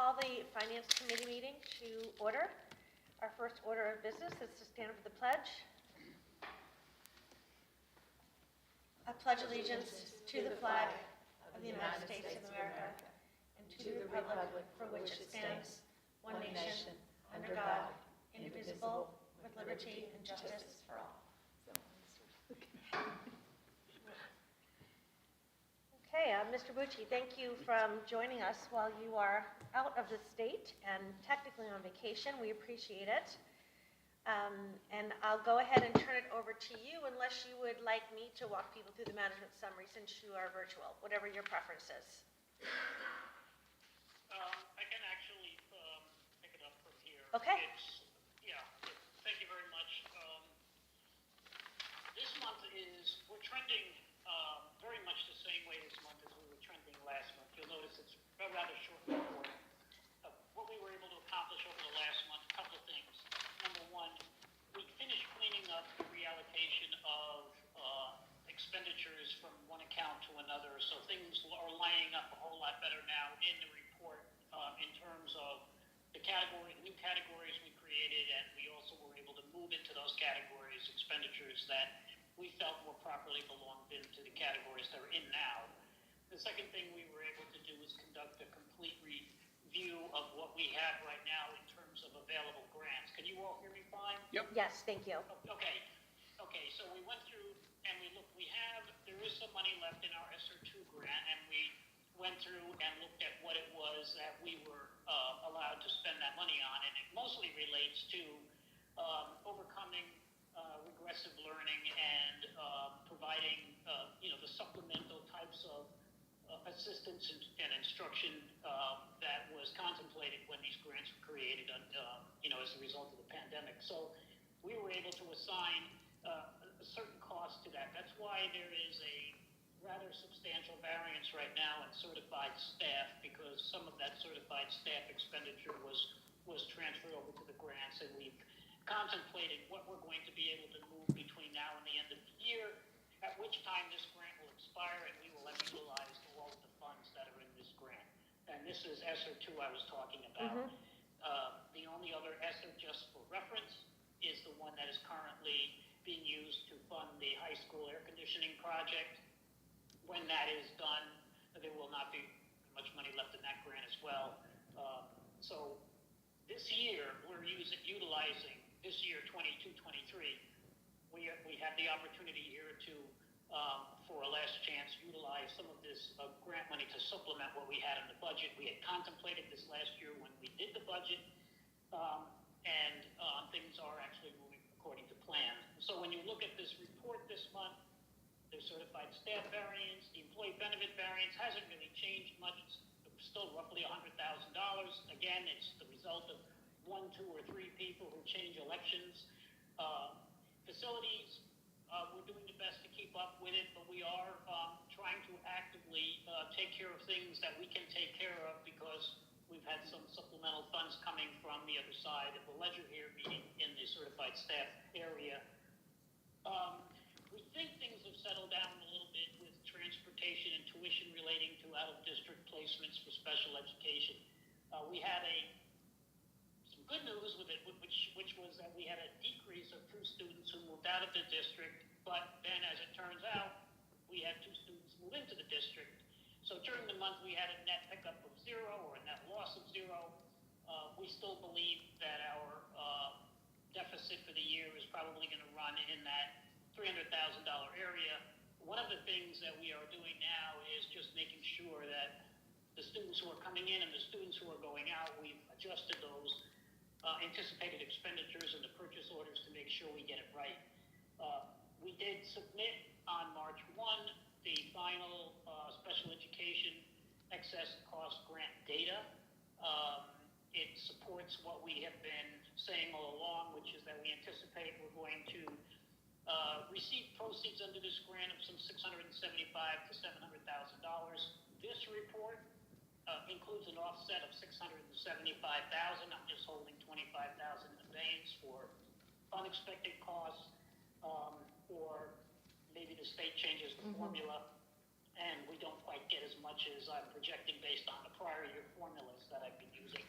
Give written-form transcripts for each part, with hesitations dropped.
Call the Finance Committee meeting to order. Our first order of business is to stand for the pledge. I pledge allegiance to the flag of the United States of America and to the republic for which it stands, one nation, under God, indivisible, with liberty and justice for all. Okay, Mr. Bucci, thank you for joining us while you are out of the state and technically on vacation. We appreciate it. And I'll go ahead and turn it over to you unless you would like me to walk people through the management summary since you are virtual, whatever your preference is. I can actually pick it up from here. Okay. Thank you very much. This month we're trending very much the same way this month as we were trending last month. You'll notice it's a rather short report. What we were able to accomplish over the last month, a couple of things. Number one, we finished cleaning up the reallocation of expenditures from one account to another, so things are lining up a whole lot better now in the report in terms of the new categories we created, and we also were able to move into those categories expenditures that we felt more properly belonged into the categories they're in now. The second thing we were able to do was conduct a complete review of what we have right now in terms of available grants. Can you all hear me fine? Yep. Yes, thank you. Okay, so we went through and we looked, there is some money left in our ESSER 2 grant, and we went through and looked at what it was that we were allowed to spend that money on, and it mostly relates to overcoming regressive learning and providing the supplemental types of assistance and instruction that was contemplated when these grants were created as a result of the pandemic. So we were able to assign a certain cost to that. That's why there is a rather substantial variance right now in certified staff, because some of that certified staff expenditure was transferred over to the grants, and we've contemplated what we're going to be able to move between now and the end of the year, at which time this grant will expire and we will have utilized all of the funds that are in this grant. And this is ESSER 2 I was talking about. The only other ESSER, just for reference, is the one that is currently being used to fund the high school air conditioning project. When that is done, there will not be much money left in that grant as well. So this year, we're utilizing, this year 22-23, we have the opportunity here to for a last chance, utilize some of this grant money to supplement what we had in the budget. We had contemplated this last year when we did the budget, and things are actually moving according to plan. So when you look at this report this month, the certified staff variance, the employee benefit variance hasn't really changed much. It's still roughly $100,000. Again, it's the result of 1, 2, or 3 people who change elections. Facilities, we're doing the best to keep up with it, but we are trying to actively take care of things that we can take care of because we've had some supplemental funds coming from the other side of the ledger here, being in the certified staff area. We think things have settled down a little bit with transportation and tuition relating to out-of-district placements for special education. We had some good news with it, which was that we had a decrease of 2 students who moved out of the district, but then as it turns out, we had 2 students move into the district. So during the month, we had a net pickup of 0 or a net loss of 0. We still believe that our deficit for the year is probably going to run in that $300,000 area. One of the things that we are doing now is just making sure that the students who are coming in and the students who are going out, we've adjusted those anticipated expenditures and the purchase orders to make sure we get it right. We did submit on March 1 the final special education excess cost grant data. It supports what we have been saying all along, which is that we anticipate we're going to receive proceeds under this grant of some $675,000 to $700,000. This report includes an offset of $675,000. I'm just holding $25,000 in abeyance for unexpected costs, or maybe the state changes the formula, and we don't quite get as much as I'm projecting based on the prior year formulas that I've been using.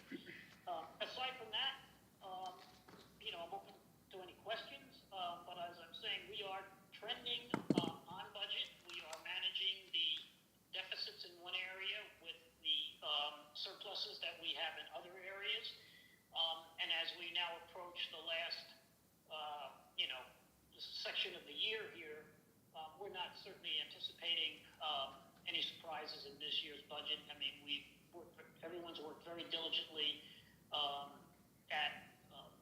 Aside from that, I'm open to any questions, but as I'm saying, we are trending on budget. We are managing the deficits in one area with the surpluses that we have in other areas. And as we now approach the last, section of the year here, we're not certainly anticipating any surprises in this year's budget. I mean, everyone's worked very diligently at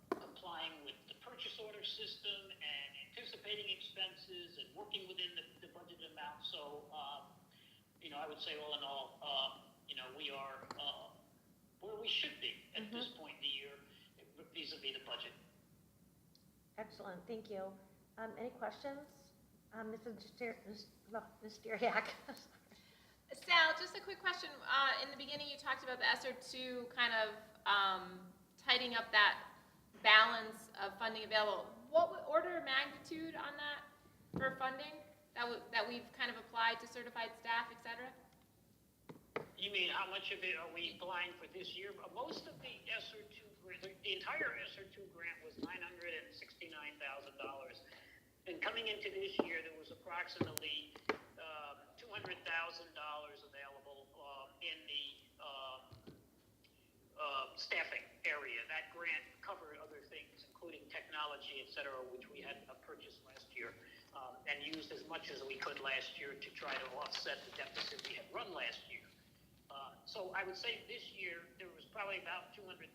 complying with the purchase order system and anticipating expenses and working within the budget amount. So, I would say all in all, we are where we should be at this point in the year vis-a-vis the budget. Excellent, thank you. Any questions? Ms. Deriak. Sal, just a quick question. In the beginning, you talked about the ESSER 2 kind of tidying up that balance of funding available. What order of magnitude on that for funding that we've kind of applied to certified staff, et cetera? You mean how much of it are we applying for this year? Most of the ESSER 2 grant, the entire ESSER 2 grant was $969,000. And coming into this year, there was approximately $200,000 available in the staffing area. That grant covered other things, including technology, et cetera, which we had purchased last year and used as much as we could last year to try to offset the deficit we had run last year. So I would say this year there was probably about $200,000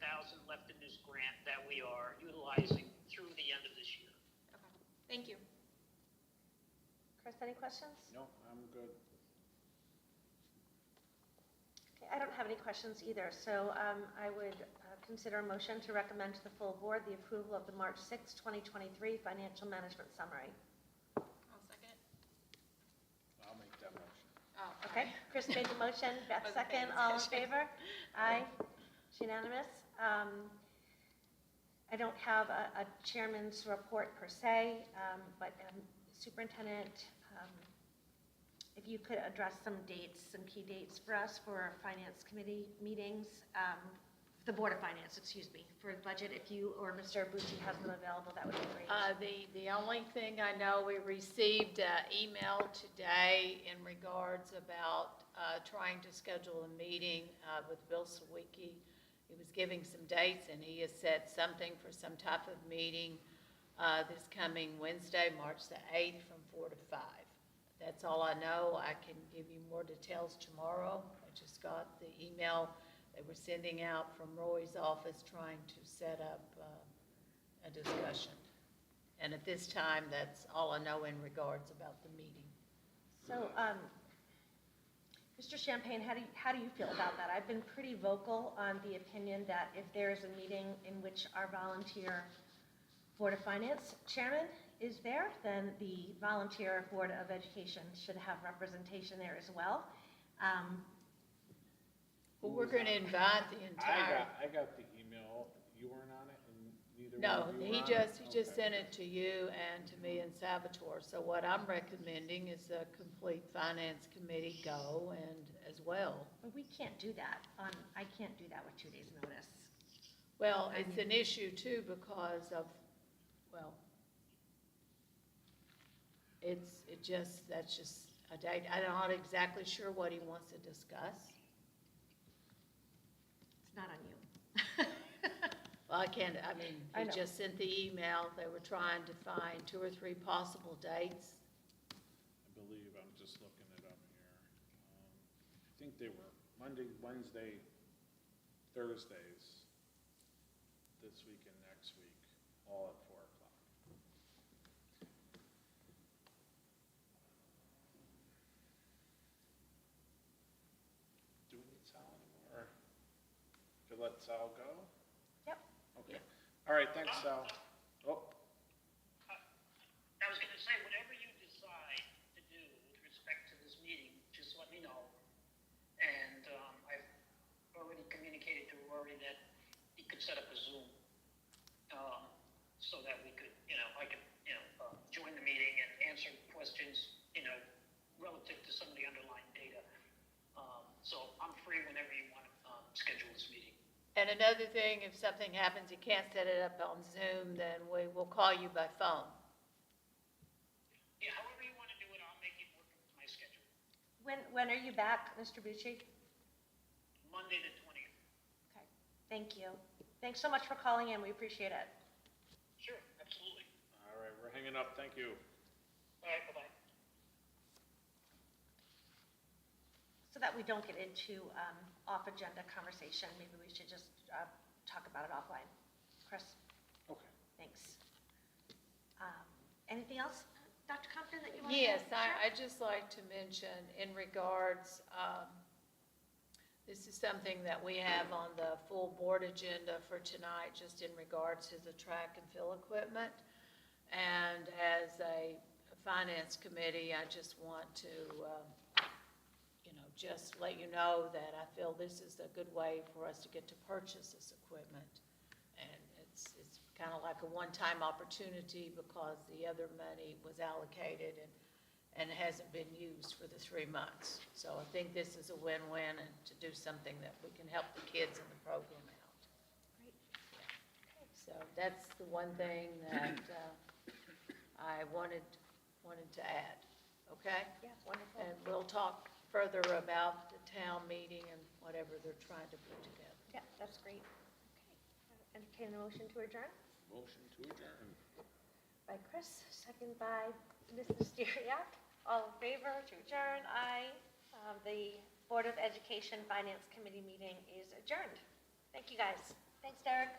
left in this grant that we are utilizing through the end of this year. Okay, thank you. Chris, any questions? No, I'm good. Okay, I don't have any questions either, so I would consider a motion to recommend to the full board the approval of the March 6, 2023 financial management summary. I'll second it. I'll make that motion. Oh, Okay, Chris made the motion, Beth Wasn't second, paying all in attention. favor? Aye, it's unanimous. I don't have a chairman's report per se, but Superintendent, if you could address some key dates for us for our Finance Committee meetings, the Board of Finance, excuse me, for budget, if you or Mr. Bucci has them available, that would be great. The only thing I know, we received an email today in regards about trying to schedule a meeting with Bill Sawicki. He was giving some dates, and he has set something for some type of meeting this coming Wednesday, March the 8th, from 4 to 5. that's all I know. I can give you more details tomorrow. I just got the email they were sending out from Roy's office trying to set up a discussion. And at this time, that's all I know in regards about the meeting. So, Mr. Champagne, how do you feel about that? I've been pretty vocal on the opinion that if there is a meeting in which our volunteer Board of Finance chairman is there, then the volunteer Board of Education should have representation there as well. Well, we're going to invite the entire. I got the email, you weren't on it, and neither No, one of you he were on it? just Okay. sent it to you and to me and Salvatore. So what I'm recommending is the complete finance committee go and as well. But we can't do that I can't do that with 2 days' notice. Well, it's an issue too because of, well, that's just a date. I'm not exactly sure what he wants to discuss. It's not on you. Well, I mean, I he know. just sent the email. They were trying to find 2 or 3 possible dates. I believe, I'm just looking it up here. I think they were Monday, Wednesday, Thursdays, this week and next week, all at 4 o'clock. Do we need Sal anymore? Or should let Sal go? Yep. Okay. All right, thanks, Sal. Oh, I was gonna say, whatever you decide to do with respect to this meeting, just let me know. And, I've already communicated to Rory that he could set up a Zoom, so that we could, I could, join the meeting and answer questions, relative to some of the underlying data. So I'm free whenever you want to, schedule this meeting. And another thing, if something happens, you can't set it up on Zoom, then we will call you by phone. Yeah, however you want to do it, I'll make it work with my schedule. When are you back, Mr. Bucci? Monday the 20th. Okay, thank you. Thanks so much for calling in, we appreciate it. Sure, absolutely. all right, we're hanging up. Thank you. All right, bye-bye. So that we don't get into off-agenda conversation, maybe we should just talk about it offline. Chris, Okay. thanks. Anything else, Dr. Compton, that you want to Yes, share? I'd just like to mention in regards, this is something that we have on the full board agenda for tonight, just in regards to the track and field equipment. And as a finance committee, I just want to, just let you know that I feel this is a good way for us to get to purchase this equipment. And it's kind of like a one-time opportunity because the other money was allocated and hasn't been used for the 3 months. So I think this is a win-win and to do something that we can help the kids in the program out. Great. Yeah. So that's the one thing that I wanted to add, okay? Yeah, wonderful. And we'll talk further about the town meeting and whatever they're trying to put together. Yeah, that's great. Okay. Entertain a motion to adjourn Motion to adjourn. by Chris, second by Mrs. Stiriak. All in favor to adjourn, aye. The Board of Education Finance Committee meeting is adjourned. Thank you, guys. Thanks, Derek.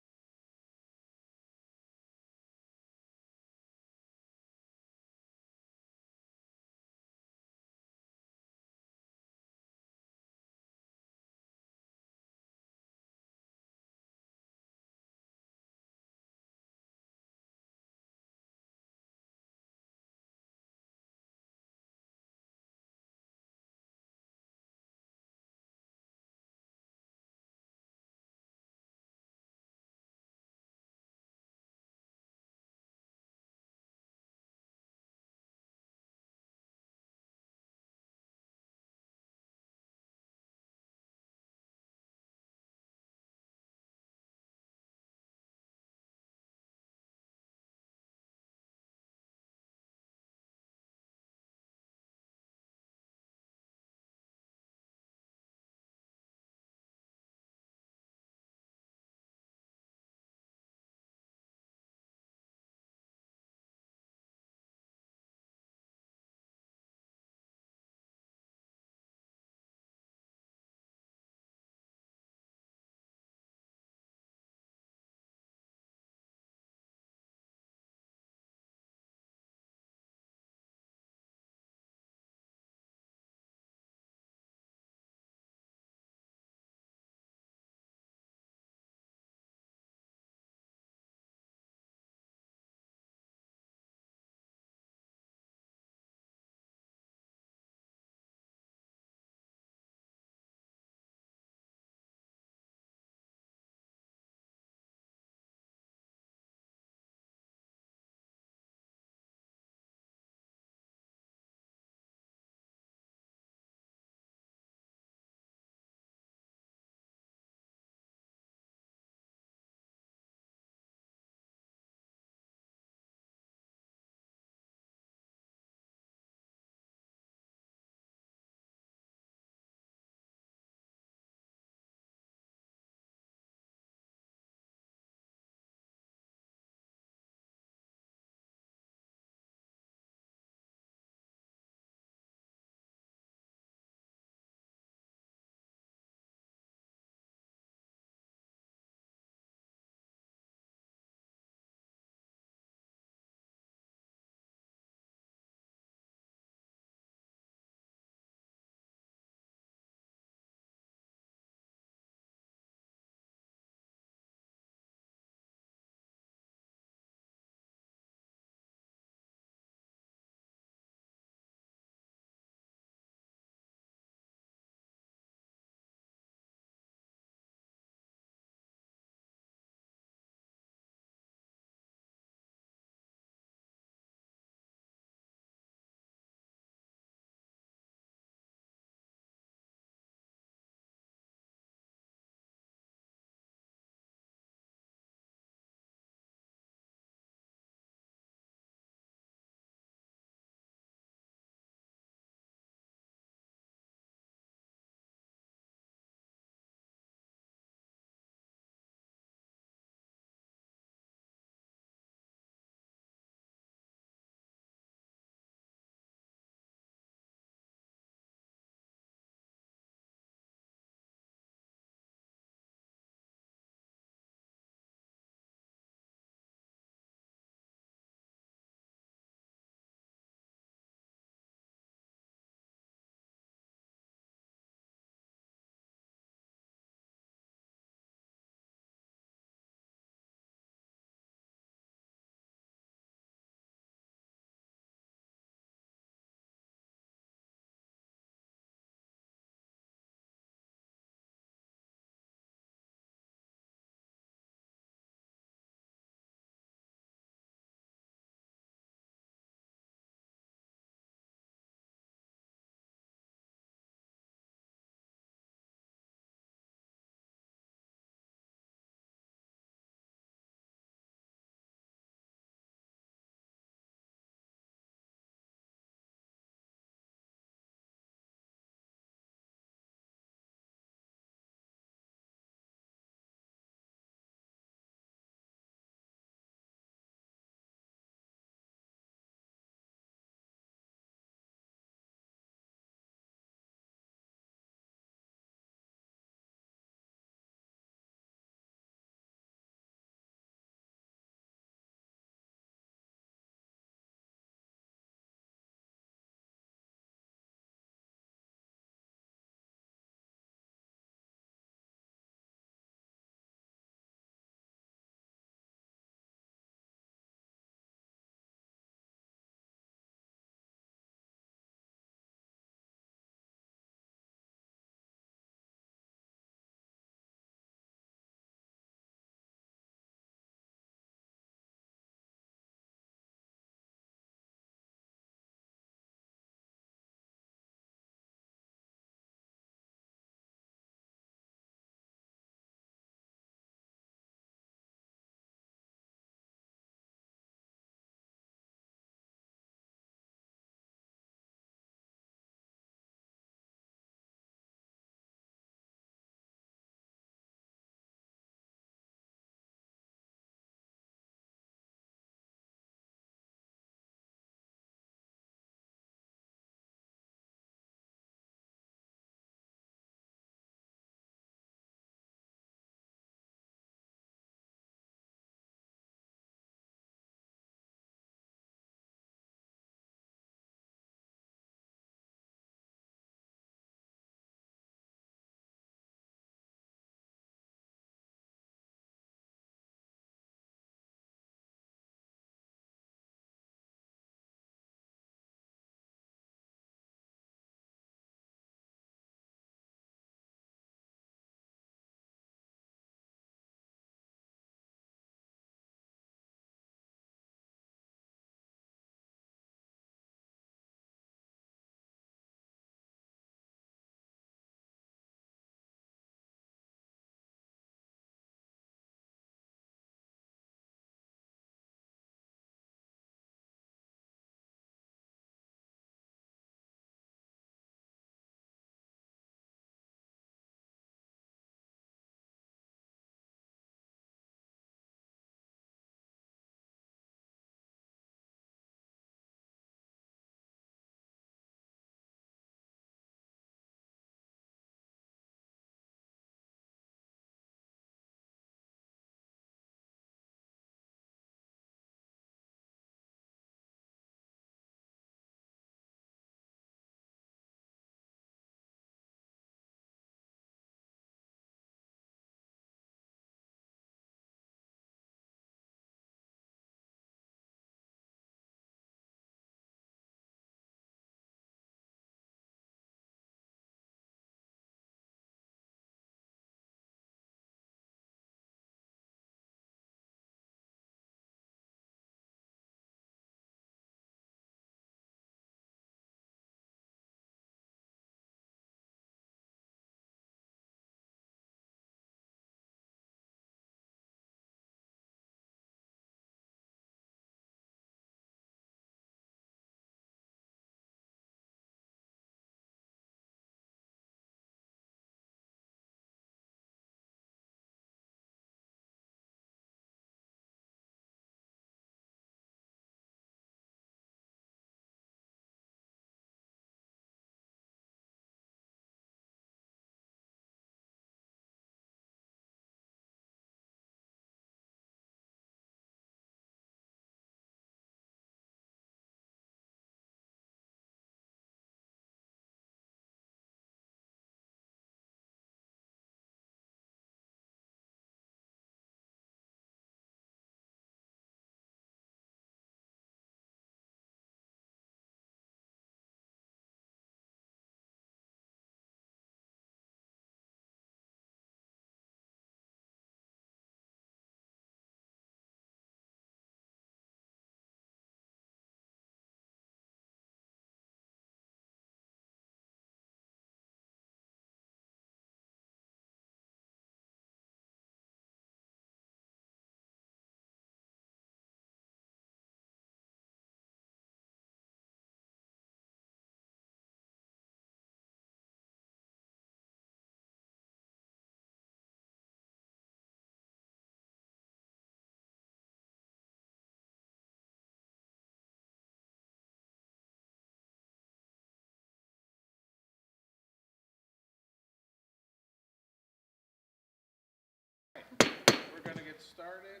started.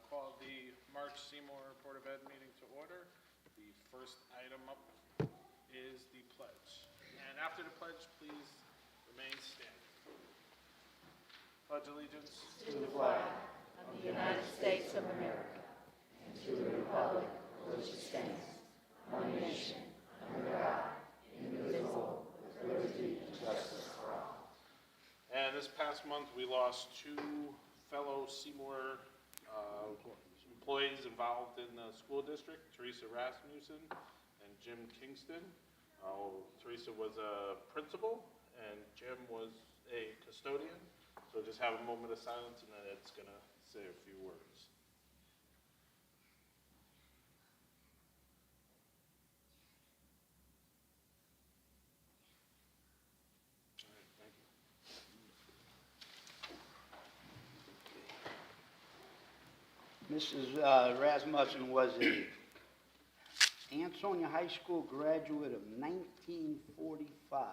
Call the March Seymour Board of Ed meeting to order. The first item up is the pledge. And after the pledge, please remain standing. Pledge allegiance. To the flag of the United States of America and to the republic for which it stands, one nation, under God, indivisible, with liberty and justice for all. And this past month, we lost two fellow Seymour employees involved in the school district, Teresa Rasmussen and Jim Kingston. Teresa was a principal and Jim was a custodian. So just have a moment of silence and then Ed's going to say a few words. All right, thank you. Mrs. Rasmussen was a Ansonia High School graduate of 1945.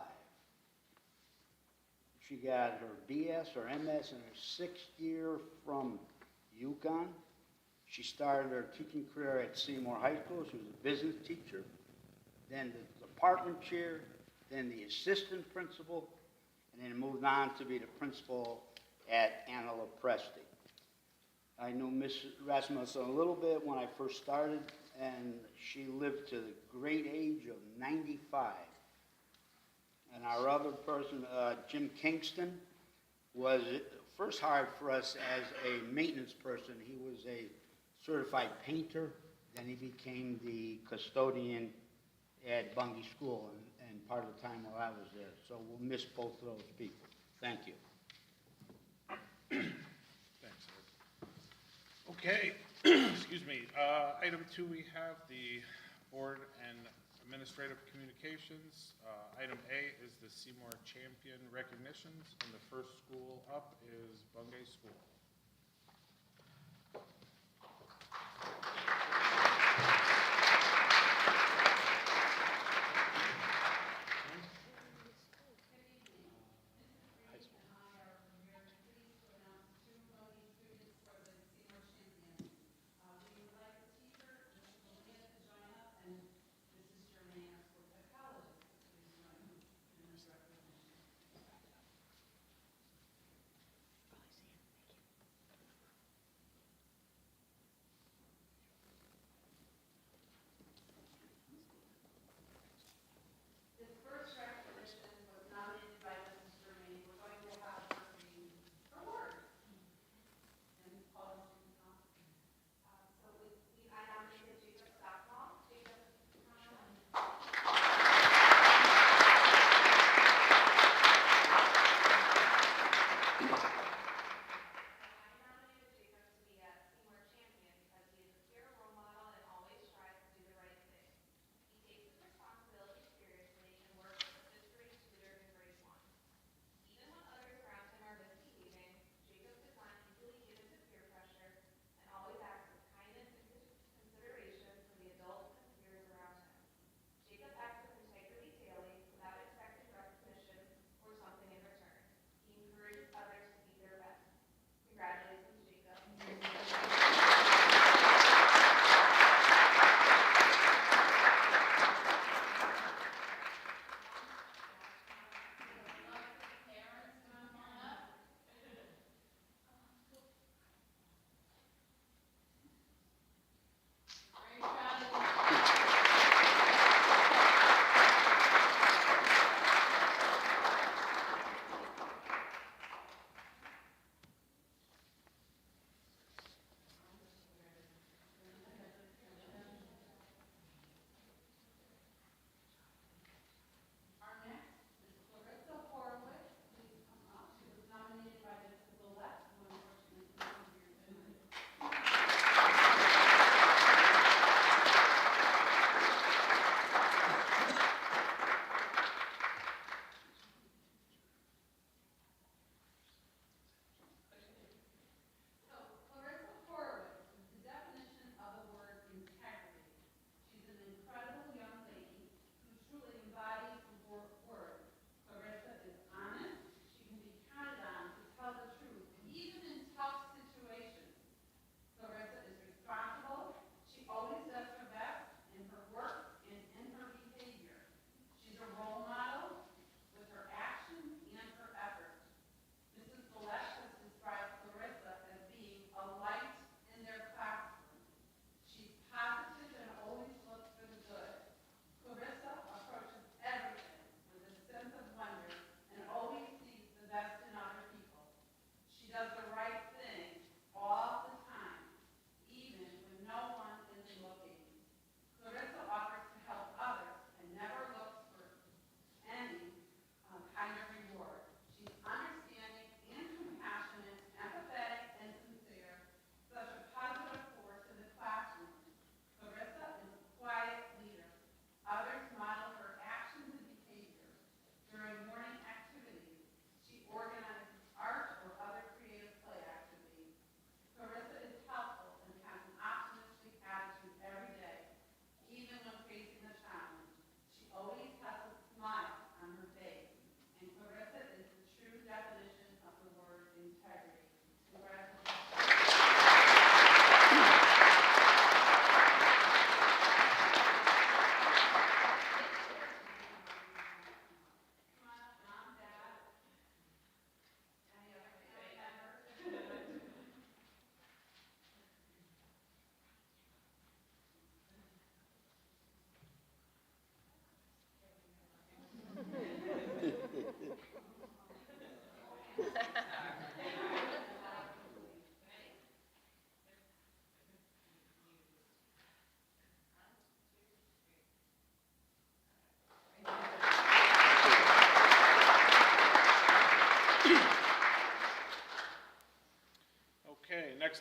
She got her BS or MS in her 6th year from UConn. She started her teaching career at Seymour High School. She was a business teacher, then the department chair, then the assistant principal, and then moved on to be the principal at Antelope Presti. I knew Miss Rasmussen a little bit when I first started, and she lived to the great age of 95. And our other person, Jim Kingston, was first hired for us as a maintenance person. He was a certified painter. Then he became the custodian at Bungay School and part of the time while I was there. So we'll miss both of those people. Thank you. Thanks, Ed. Okay, excuse me. Item 2, we have the board and administrative communications. Item A is the Seymour Champion recognitions, and the first school up is Bungay School.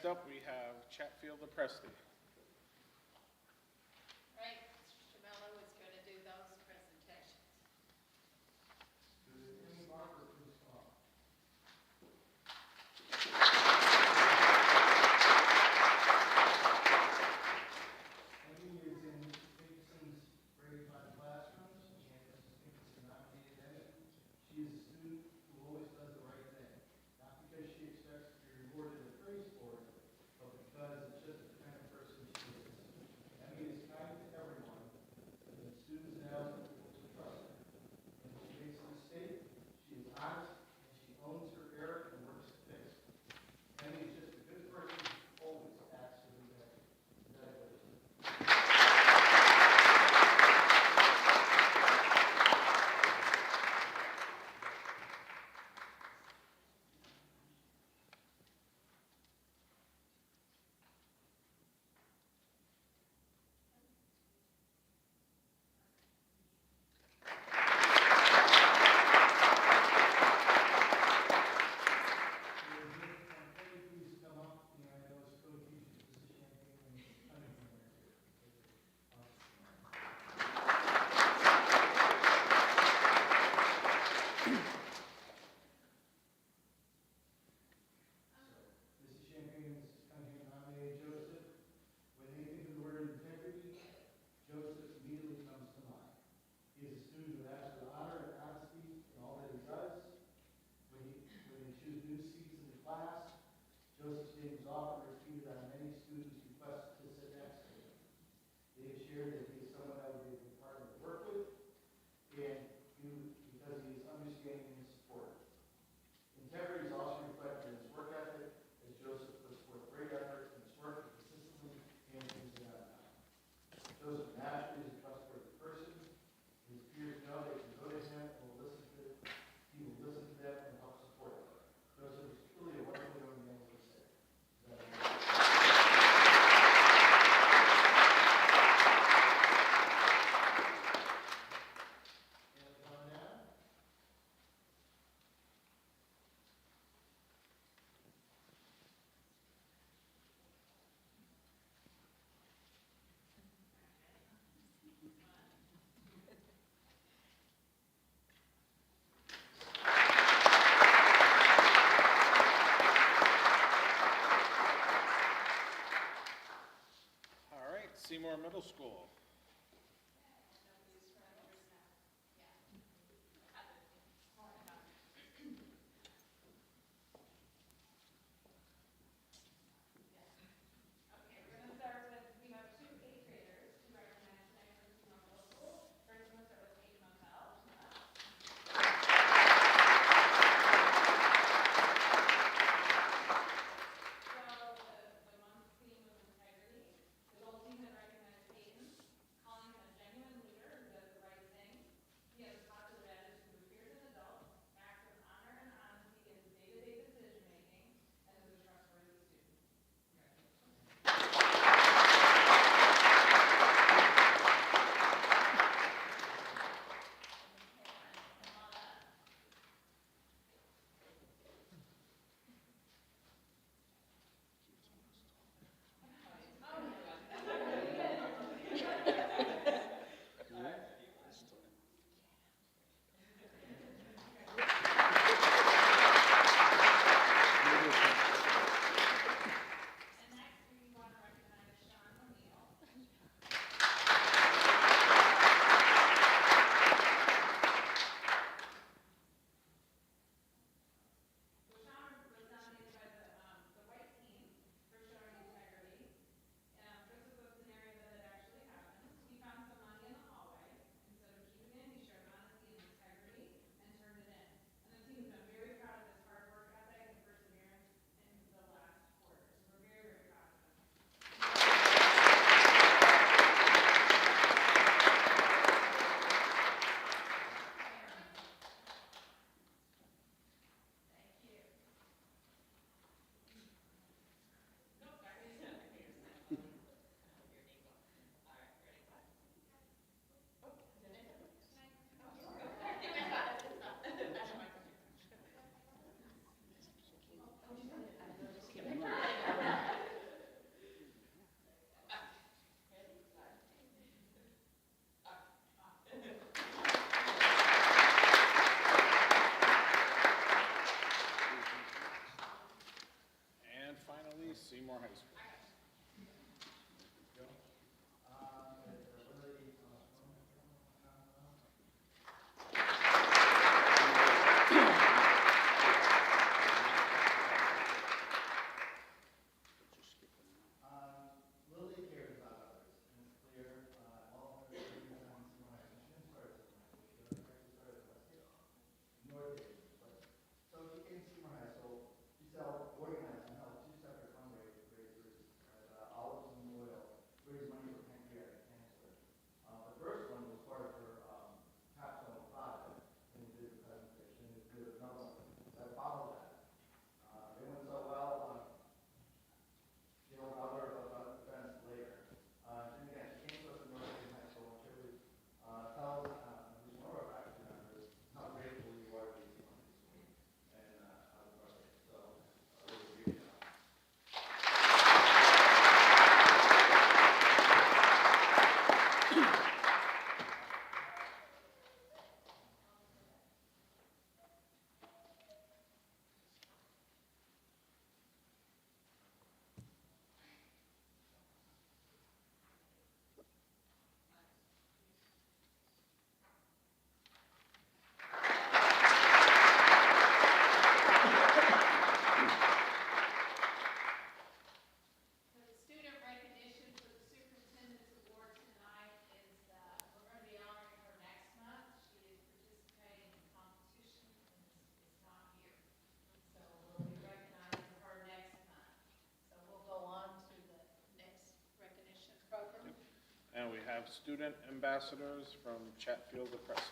Next up, we have Chatfield and Preston. Right, Mr. Chamello is going to do those presentations. Amy is in Dickinson's grade 5 classrooms, and Mrs. Dickinson nominated Amy. She is a student who always does the right thing, not because she expects to be rewarded or praised for it, but because it's just the kind of person she is. Amy is kind to everyone, and the students and other people to trust her. When she makes a mistake, she is honest, and she owns her error and works to fix it. Amy is just a good person who always acts to be better. Congratulations. Please come up, and those co-teachers, Mrs. Champagne and Mrs. Cunningham are here. Mrs. Champagne and Mrs. Cunningham nominated Joseph. When they think of the word integrity, Joseph immediately comes to mind. He is a student who acts with honor and honesty in all that he does. When they choose new seats in the class, Joseph's name is often repeated on many students' requests to sit next to him. They have shared that he is someone that would be a good partner to work with, and because he is understanding and supportive. Integrity is also reflected in his work ethic, as Joseph puts forth great effort in his work consistently and things in on time. Joseph naturally is a trustworthy person. His peers know they can go to him and will listen to he will listen to them and help support them. Joseph is truly a wonderful young man to say. have student ambassadors from Chatfield to Preston.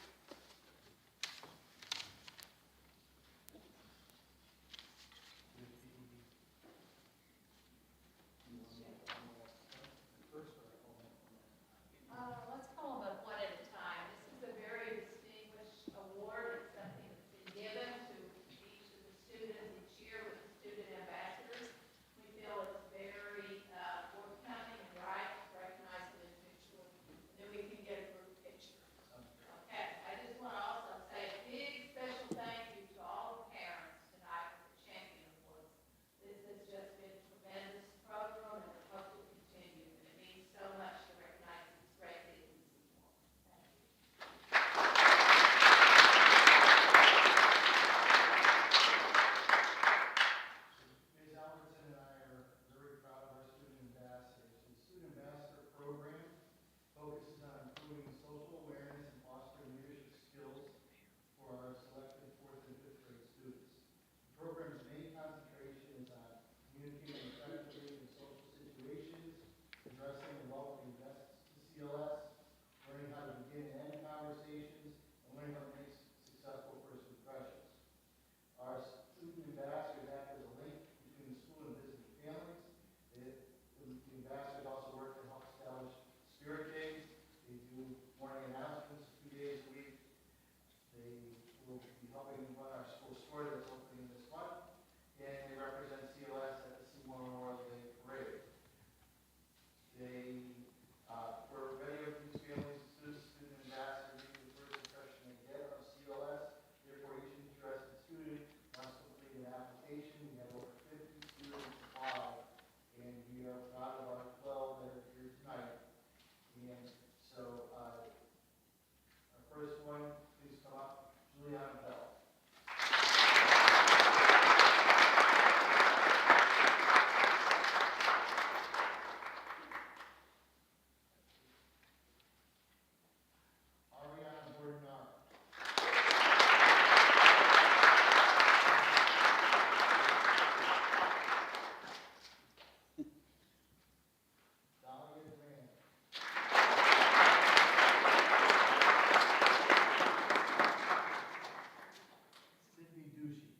Let's call them one at a time. This is a very distinguished award. It's something that's been given to each of the students each year with the student ambassadors. We feel it's very forthcoming and right to recognize them individually, and then we can get a group picture. Okay, I just want to also say a big special thank you to all the parents tonight for the champion awards. This has just been a tremendous program, and we hope to continue, and it means so much to recognize these great kids in Seymour. Thank you. Ms. Albertson and I are very proud of our student ambassadors. The student ambassador program focuses on improving social awareness and fostering leadership skills for our selected fourth and fifth grade students. The program's main concentration is on communicating effectively in social situations, addressing and welcoming guests to CLS, learning how to begin and end conversations, and learning how to make successful first impressions. Our student ambassadors act as a link between the school and visiting families. The ambassadors also work to help establish spirit days. They do morning announcements 2 days a week. They will be helping run our school store that's opening this month. And they represent CLS at the Seymour Memorial Day Parade. They, for many of these families, student ambassadors being the first impression they get of CLS. Therefore, each interested student must complete an application. We have over 50 students apply, and we are proud of our 12 that are here tonight. And so, our first one, please come up, Juliana Bell. Ariana Bordenaro. Dahlia Grant. Sydney Ducey.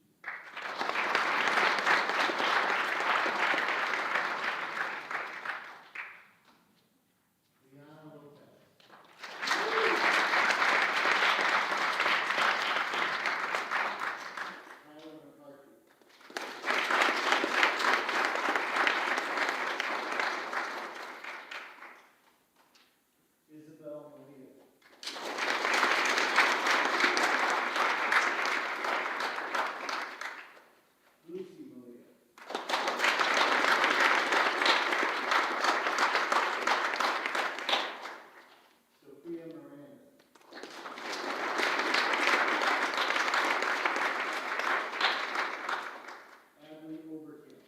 Liana Lopez. Tyler McCarthy. Isabel Malia. Lucy Malia. Sophia Miranda. Adley Overton.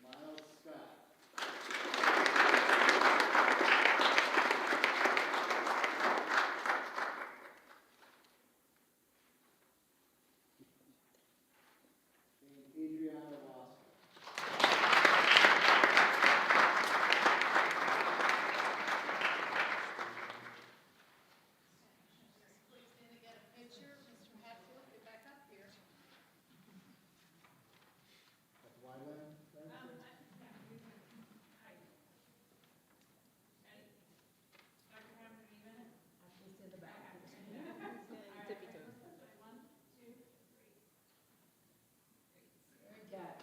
Miles Scott. And Adriana Roscoe. Please stand to get a picture. Mr. Hatfield, get back up here. Wyland. Very good.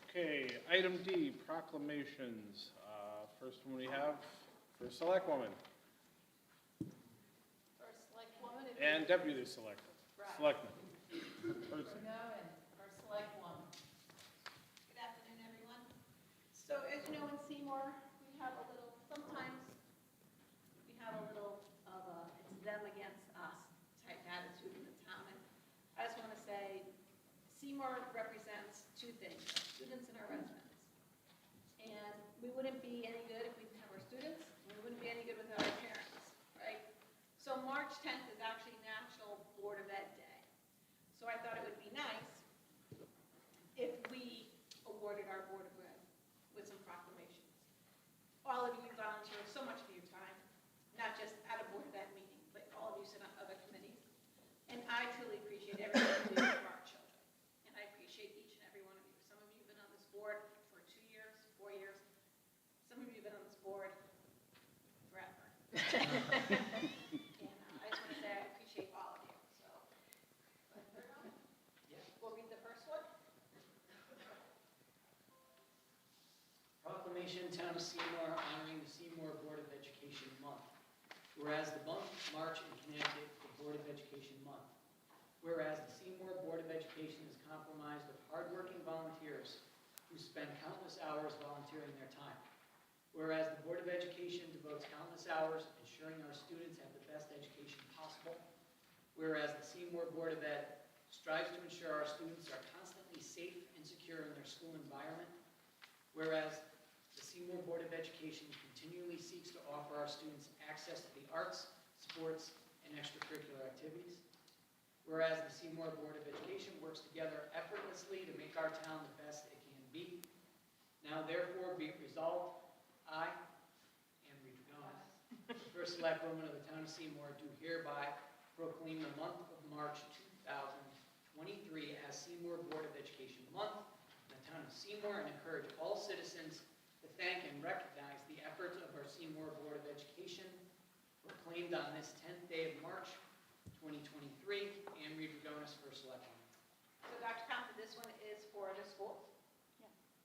Okay, item D, proclamations. First one we have for Select Woman First select woman. if and you- Deputy Selectman. Right. Selectman. Person. Bruno and first select woman. Good afternoon, everyone. So as you know, in Seymour, we have a little, sometimes we have a little of a it's them against us type attitude in the town. And I just want Seymour represents two things, our students and our residents. And we wouldn't be any good if we didn't have our students, and we wouldn't be any good without our parents, right? So March 10th is actually National Board of Ed Day. So I thought it would be nice if we awarded our Board of Ed with some proclamations. All of you volunteer so much of your time, not just at a Board of Ed meeting, but all of you sit on other committees. And I truly appreciate everything you do for our children. And I appreciate each and every one of you. Some of you have been on this board for 2 years, 4 years. Some of you have been on this board forever. And I just want to say I appreciate all of you, so. We'll read the first one. Proclamation, Town of Seymour, honoring the Seymour Board of Education Month. Whereas the month of March in Connecticut is the Board of Education Month. Whereas the Seymour Board of Education is comprised of hardworking volunteers who spend countless hours volunteering their time. Whereas the Board of Education devotes countless hours ensuring our students have the best education possible. Whereas the Seymour Board of Ed strives to ensure our students are constantly safe and secure in their school environment. Whereas the Seymour Board of Education continually seeks to offer our students access to the arts, sports, and extracurricular activities. Whereas the Seymour Board of Education works together effortlessly to make our town the best it can be. Now therefore be it resolved, I, Anne Reed Jones, the first select woman of the town of Seymour, do hereby proclaim the month of March 2023 as Seymour Board of Education Month in the town of Seymour, and encourage all citizens to thank and recognize the efforts of our Seymour Board of Education, proclaimed on this 10th day of March 2023. Anne Reed Jones, first select woman. So Dr. Compton, this one is for the schools,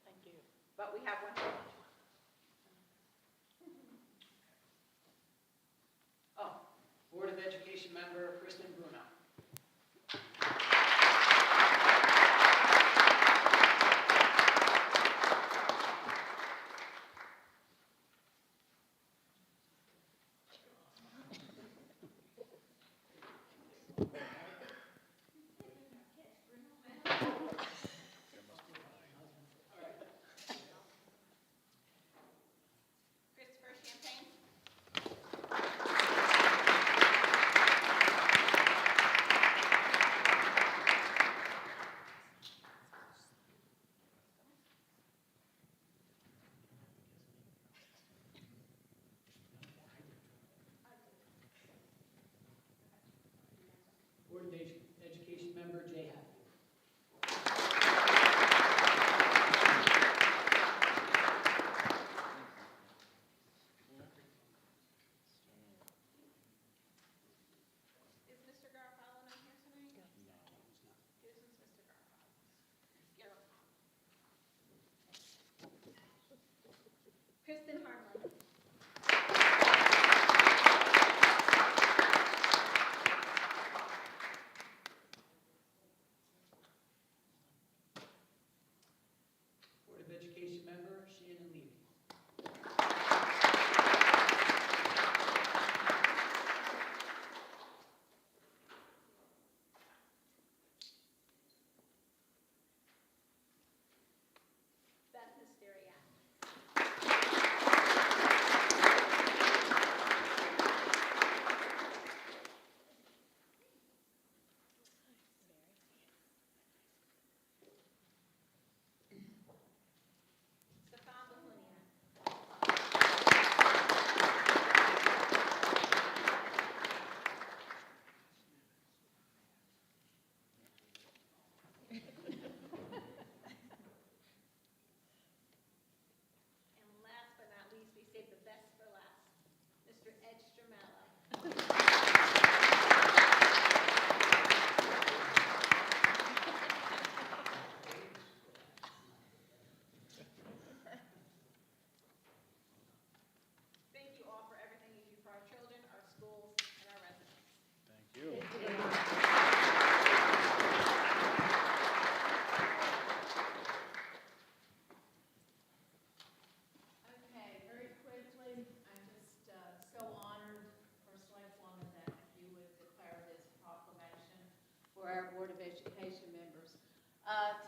Thank you. but we have one for each one. Oh, Board of Education member Kristen Bruno.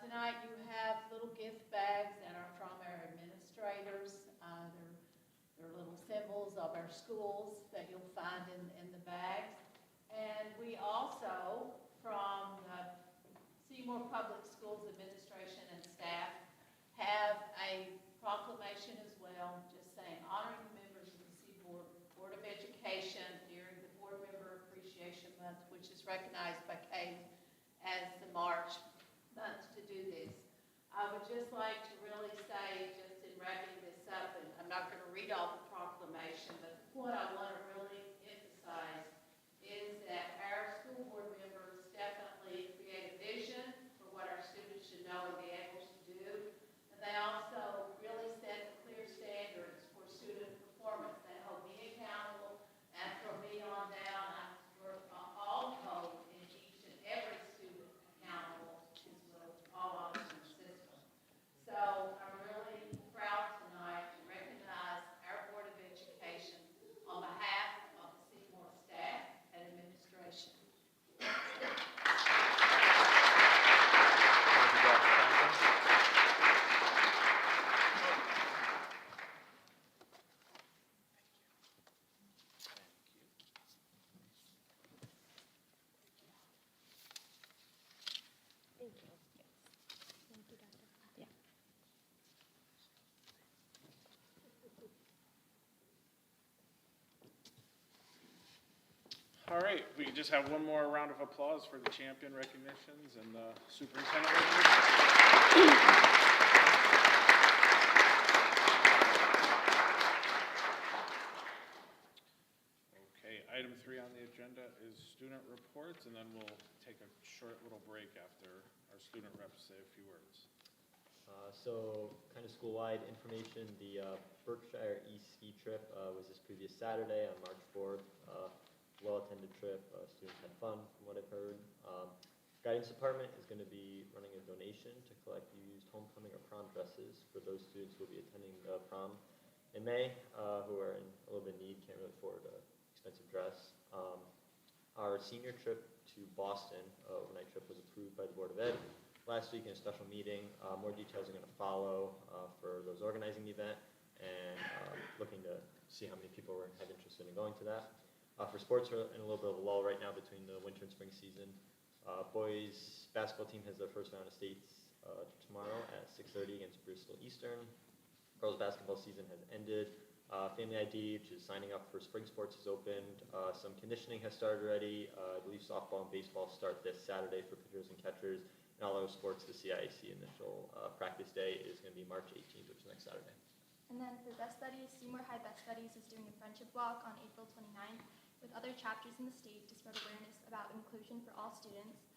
Tonight you have little gift bags that are from our administrators. They're little symbols of our schools that you'll find in the bags. And we also, from the Seymour Public Schools Administration and staff, have a proclamation as well, just saying honoring the members of the Seymour Board of Education during the Board Member Appreciation Month, which is recognized by Kate as the March month to do this. I would just like to really say, just in wrapping this up, and I'm not going to read all the proclamation, but what I want to really emphasize is that our school board members definitely create a vision for what our students should know and be able to do. And they also really set clear standards for student performance. They hold me accountable, and from me on down, I'm for all hold in each and every student accountable as well as all of us in the system. So I'm really proud tonight to recognize our Board of Education on behalf of the Seymour staff and administration. Thank you. Thank you, Doctor. Yeah. All right, we can just have one more round of applause for the champion recognitions and the superintendent recognitions. Okay, item 3 on the agenda is student reports, and then we'll take a short little break after our student reps say a few words. So kind of school-wide information, the Berkshire East ski trip was this previous Saturday on March 4th. Well-attended trip, students had fun from what I've heard. Guidance department is going to be running a donation to collect used homecoming or prom dresses for those students who will be attending the prom in May, who are in a little bit of need, can't really afford an expensive dress. Our senior trip to Boston, overnight trip, was approved by the Board of Ed last week in a special meeting. More details are going to follow for those organizing the event, and looking to see how many people have interest in going to that. For sports, we're in a little bit of a lull right now between the winter and spring season. Boys basketball team has their first round of states tomorrow at 6:30 against Bristol Eastern. Girls basketball season has ended. Family ID, which is signing up for spring sports, has opened. Some conditioning has started already. I believe softball and baseball start this Saturday for pitchers and catchers. And all other sports, the CIAC initial practice day is going to be March 18th, which is next Saturday. And then for Best Studies, Seymour High Best Studies is doing a friendship walk on April 29th with other chapters in the state to spread awareness about inclusion for all students.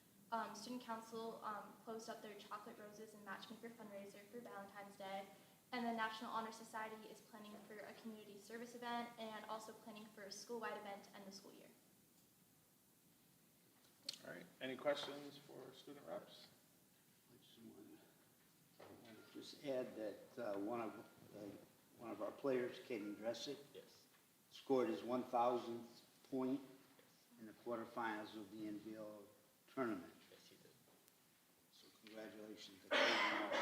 Student Council closed up their Chocolate Roses and Matchmaker fundraiser for Valentine's Day. And the National Honor Society is planning for a community service event and also planning for a school-wide event to end the school year. All right, any questions for student reps? I just add that one of our players, Kaden Dressick, Yes. scored his 1,000th point in the quarterfinals of the NBL tournament. Yes, he did. So congratulations to Kaden also.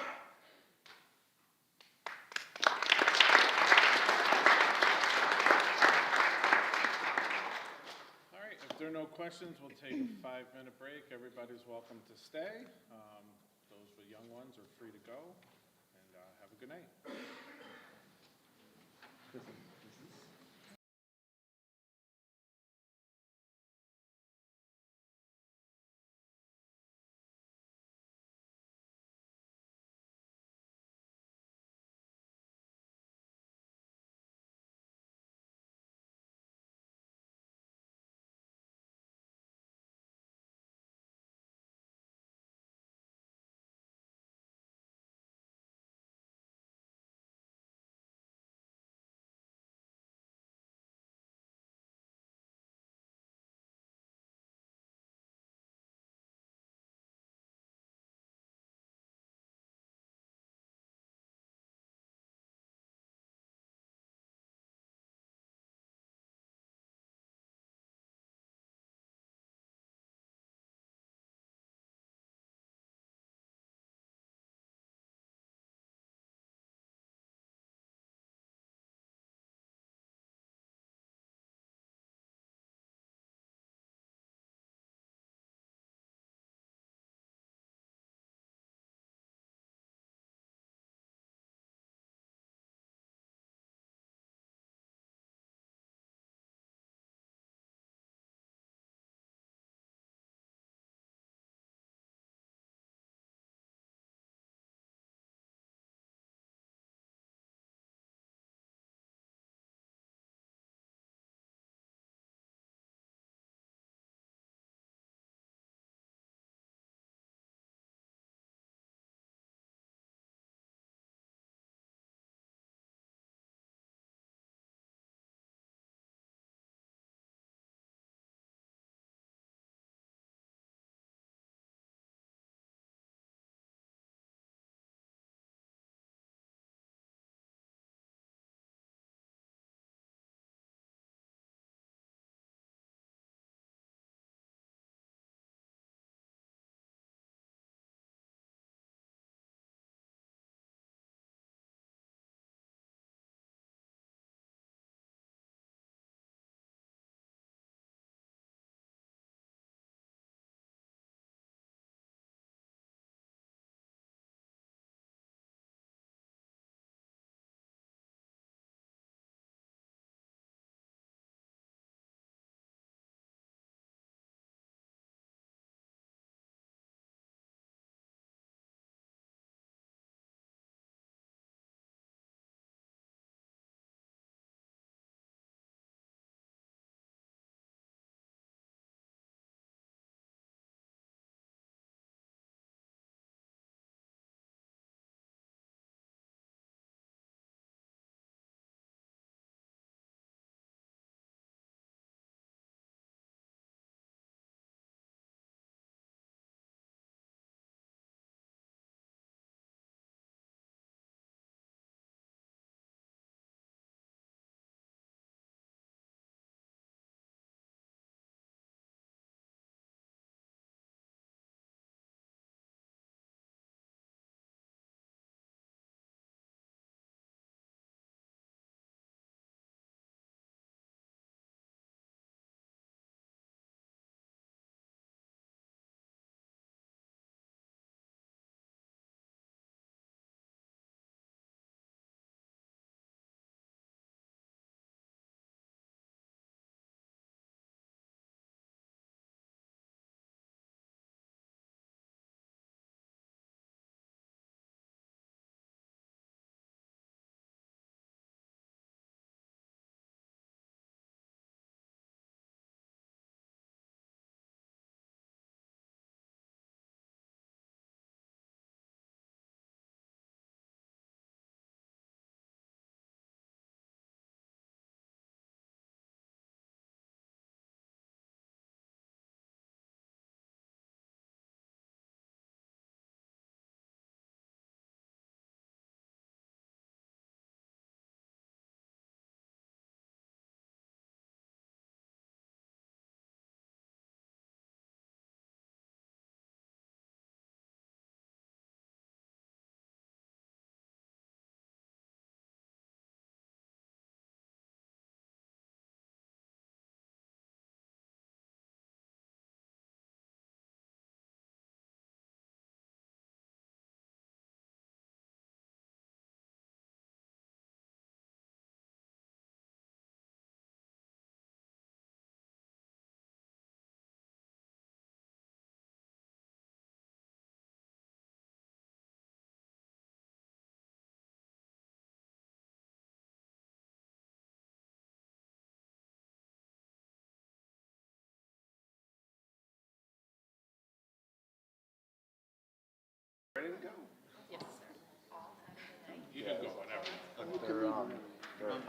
All right, if there are no questions, we'll take a 5-minute break. Everybody's welcome to stay. Those with young ones are free to go, and have a good night.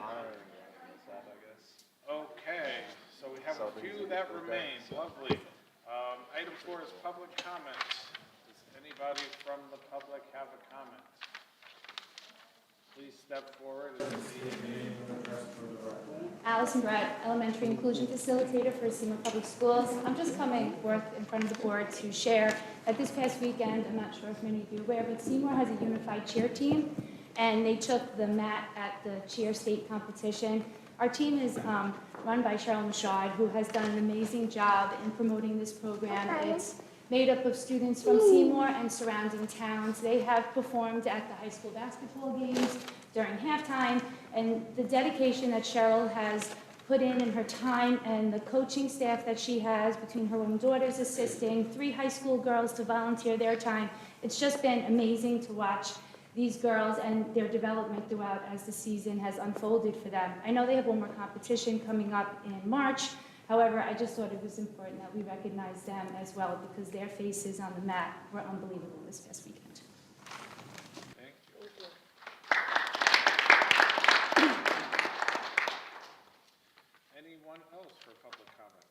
honor and that, I guess. Okay, so we have a So few things that are good remain. there. Lovely. Item 4 is public comments. Does anybody from the public have a comment? Please step forward and state your name. Allison Brett, Elementary Inclusion Facilitator for Seymour Public Schools. I'm just coming forth in front of the board to share that this past weekend, I'm not sure if many of you are aware, but Seymour has a unified cheer team, and they took the mat at the cheer state competition. Our team is run by Cheryl Machad, who has done an amazing job in promoting this program. It's made up of students from Seymour and surrounding towns. They have performed at the high school basketball games during halftime, and the dedication that Cheryl has put in her time and the coaching staff that she has between her own daughters assisting, 3 high school girls to volunteer their time. It's just been amazing to watch these girls and their development throughout as the season has unfolded for them. I know they have one more competition coming up in March. However, I just thought it was important that we recognize them as well because their faces on the mat were unbelievable this past weekend. Thank you. Anyone else for public comment?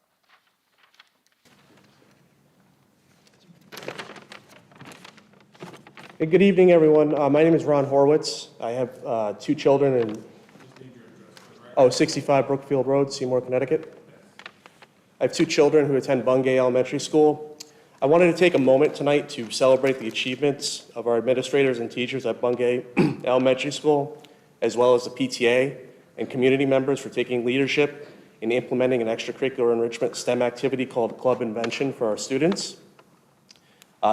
Hey, good evening, everyone. My name is Ron Horwitz. I have 2 children in 65 Brookfield Road, Seymour, Connecticut. I have 2 children who attend Bungay Elementary School. I wanted to take a moment tonight to celebrate the achievements of our administrators and teachers at Bungay Elementary School, as well as the PTA and community members for taking leadership in implementing an extracurricular enrichment STEM activity called Club Invention for our students.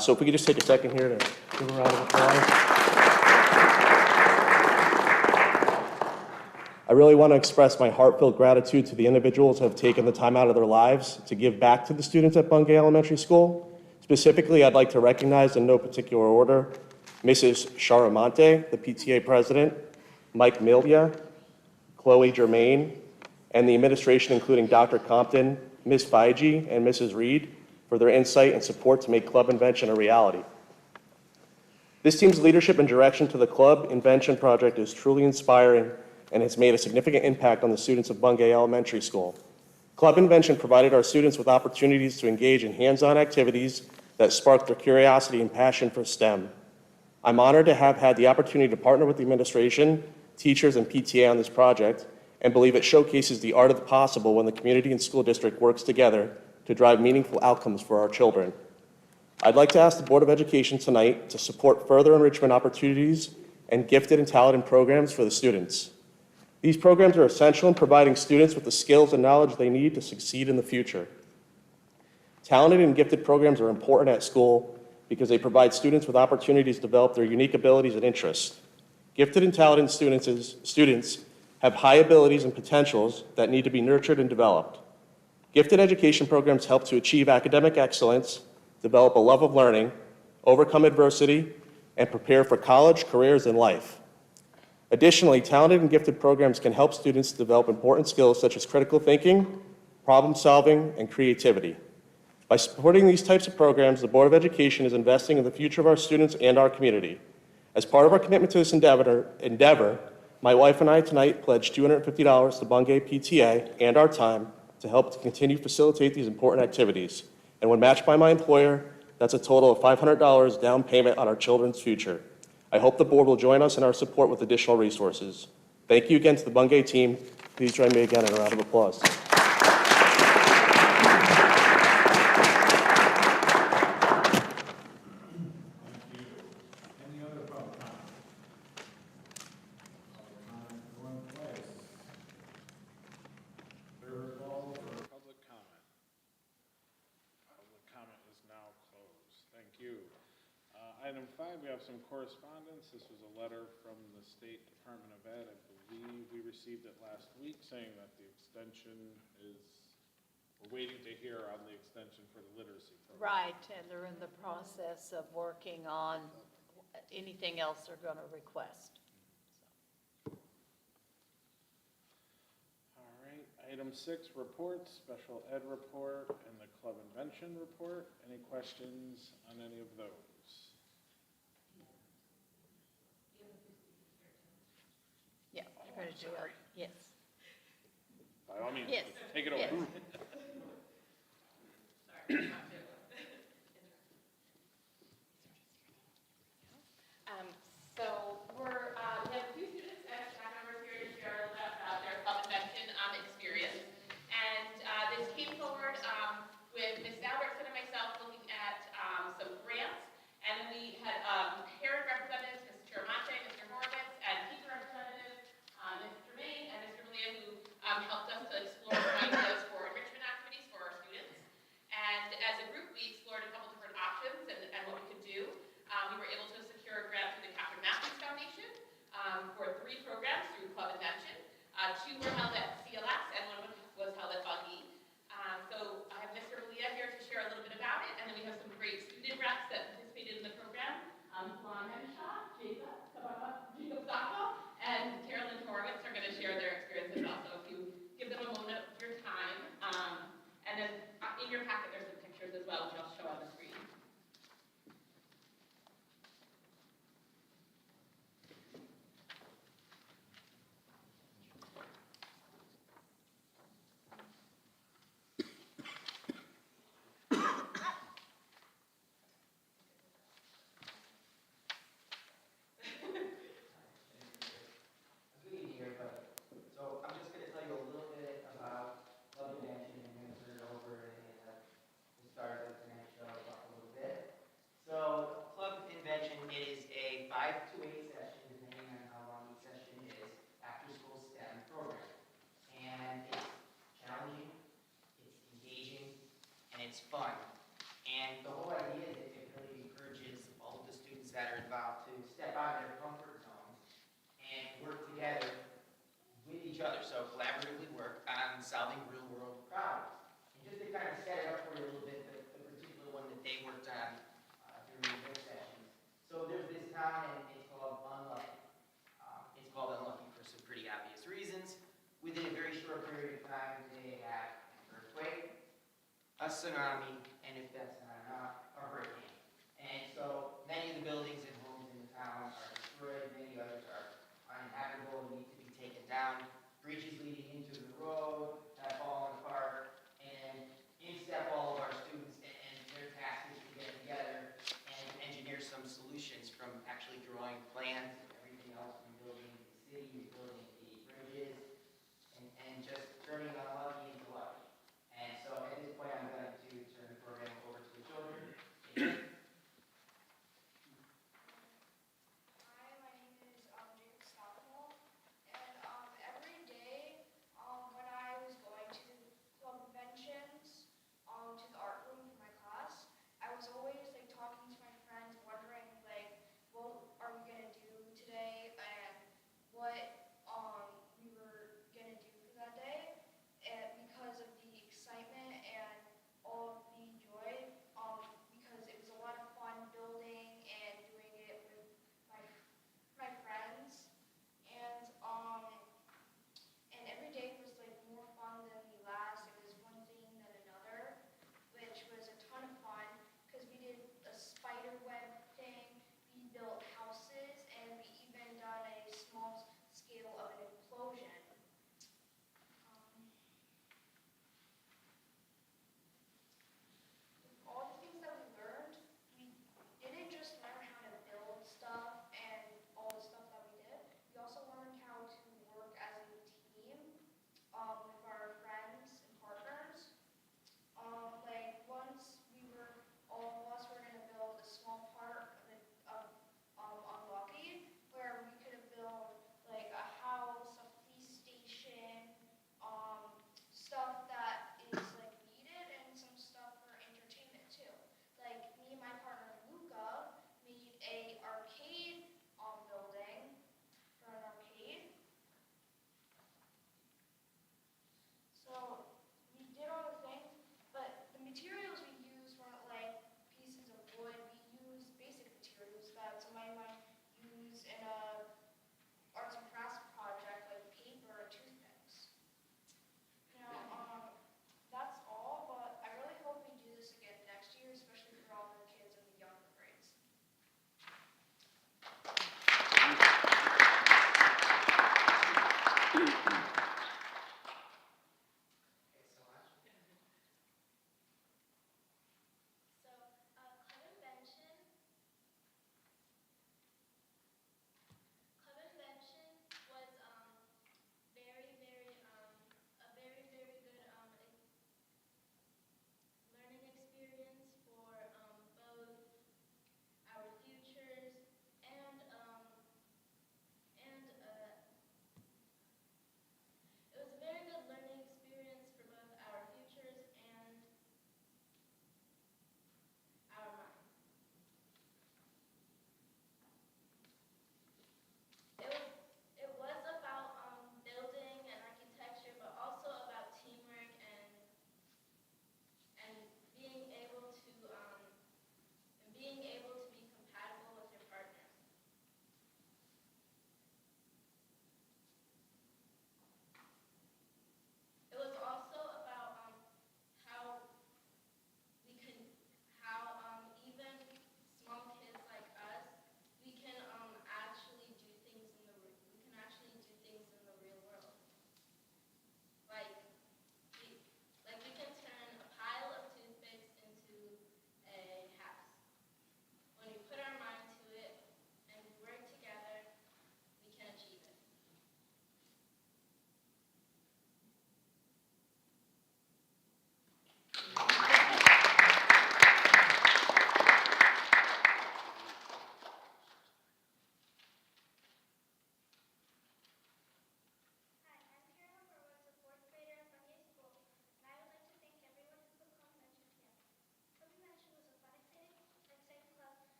So if we could just take a second here to give a round of applause. I really want to express my heartfelt gratitude to the individuals who have taken the time out of their lives to give back to the students at Bungay Elementary School. Specifically, I'd like to recognize in no particular order, Mrs. Charamonte, the PTA president, Mike Milia, Chloe Germain, and the administration, including Dr. Compton, Ms. Feige, and Mrs. Reed, for their insight and support to make Club Invention a reality. This team's leadership and direction to the Club Invention project is truly inspiring and has made a significant impact on the students of Bungay Elementary School. Club Invention provided our students with opportunities to engage in hands-on activities that sparked their curiosity and passion for STEM. I'm honored to have had the opportunity to partner with the administration, teachers, and PTA on this project, and believe it showcases the art of the possible when the community and school district works together to drive meaningful outcomes for our children. I'd like to ask the Board of Education tonight to support further enrichment opportunities and gifted and talented programs for the students. These programs are essential in providing students with the skills and knowledge they need to succeed in the future. Talented and gifted programs are important at school because they provide students with opportunities to develop their unique abilities and interests. Gifted and talented students have high abilities and potentials that need to be nurtured and developed. Gifted education programs help to achieve academic excellence, develop a love of learning, overcome adversity, and prepare for college, careers, and life. Additionally, talented and gifted programs can help students develop important skills such as critical thinking, problem solving, and creativity. By supporting these types of programs, the Board of Education is investing in the future of our students and our community. As part of our commitment to this endeavor, my wife and I tonight pledged $250 to Bungay PTA and our time to help to continue facilitate these important activities. And when matched by my employer, that's a total of $500 down payment on our children's future. I hope the board will join us in our support with additional resources. Thank you again to the Bungay team. Please join me again in a round of applause. Public comment. Public comment is now closed. Thank you. Item 5, we have some correspondence. This was a letter from the State Department of Ed. I believe we received it last week saying that the extension is, we're waiting to hear on the extension for the literacy program. Right, and they're in the process of working on anything else they're going to request. All right, item 6, reports, special ed report and the Club Invention report. Any questions on any of those? Yeah, you're going to Jill. Yes. By all means, Yes. take it over. Yes. So we have a few students and staff members here to share a little bit about their club invention experience. And this came forward with Ms. Albertson and myself looking at some grants. And then we had parent representatives, Mr. Chiramonte, Mr. Horowitz, and teacher representatives, Ms. Germain and Mr. Malia, who helped us to explore some ideas for enrichment activities for our students. And as a group, we explored a couple different options and what we could do. We were able to secure a grant through the Catherine Matthews Foundation for 3 programs through Club Invention. 2 were held at CLX and 1 was held at Buggy. So I have Mr. Malia here to share a little bit about it, and then we have some great student reps that participated in the program. Juan Henshaw, Jacob Sacco, and Carolyn Horowitz are going to share their experience as well. So if you give them a moment of your time, and then in your packet there's some pictures as well, which I'll show on the screen. So I'm just going to tell you a little bit about Club Invention and then turn it over and the stars of the next show talk a little bit. So Club Invention, it is a 5 to 8 session, depending on how long each session is, after school STEM program. And it's challenging, it's engaging, and it's fun. And the whole idea is it really encourages all of the students that are involved to step out of their comfort zones and work together with each other, so collaboratively work on solving real-world problems. And just to kind of set it up for you a little bit, the particular one that they worked on during their sessions. So there's this town, and it's called Unlucky. It's called Unlucky for some pretty obvious reasons. Within a very short period of time, they had an earthquake, a tsunami, and if that's not enough, a hurricane. And so many of the buildings and homes in the town are destroyed, many others are uninhabitable and need to be taken down. Bridges leading into the road have fallen apart, and in step all of our students, and their task is to get together and engineer some solutions from actually drawing plans and everything else from building the city, building the bridges, and just turning unlucky into lucky. And so at this point, I'm going to turn the program over to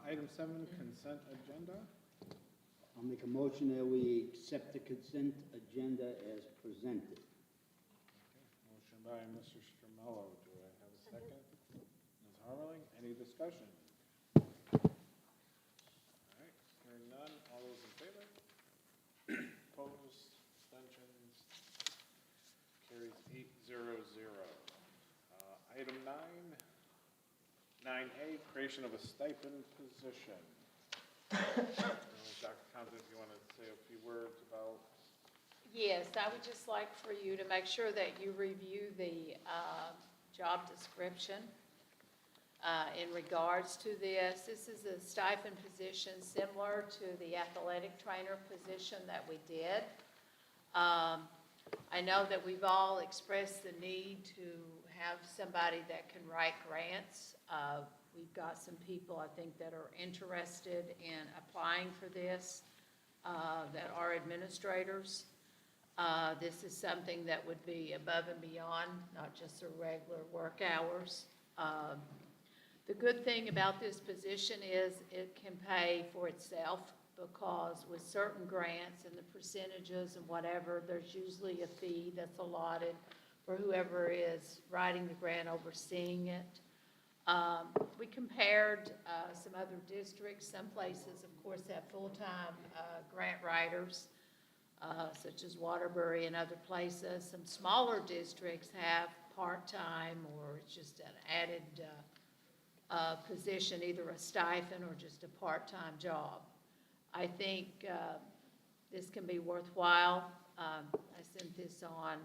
Item 7, consent agenda. I'll make a motion that we accept the consent agenda as presented. Motion by Mr. Stramello. Do I have a second? Ms. Harmeling, any discussion? All right, hearing none. All those in favor? Opposed? Abstentions? Carries 8-0-0. Item 9A, creation of a stipend position. Dr. Compton, if you want to say a few words about. Yes, I would just like for you to make sure that you review the job description in regards to this. This is a stipend position similar to the athletic trainer position that we did. I know that we've all expressed the need to have somebody that can write grants. We've got some people, I think, that are interested in applying for this that are administrators. This is something that would be above and beyond, not just the regular work hours. The good thing about this position is it can pay for itself, because with certain grants and the percentages and whatever, there's usually a fee that's allotted for whoever is writing the grant, overseeing it. We compared some other districts. Some places, of course, have full-time grant writers, such as Waterbury and other places. Some smaller districts have part-time, or it's just an added position, either a stipend or just a part-time job. I think this can be worthwhile. I sent this on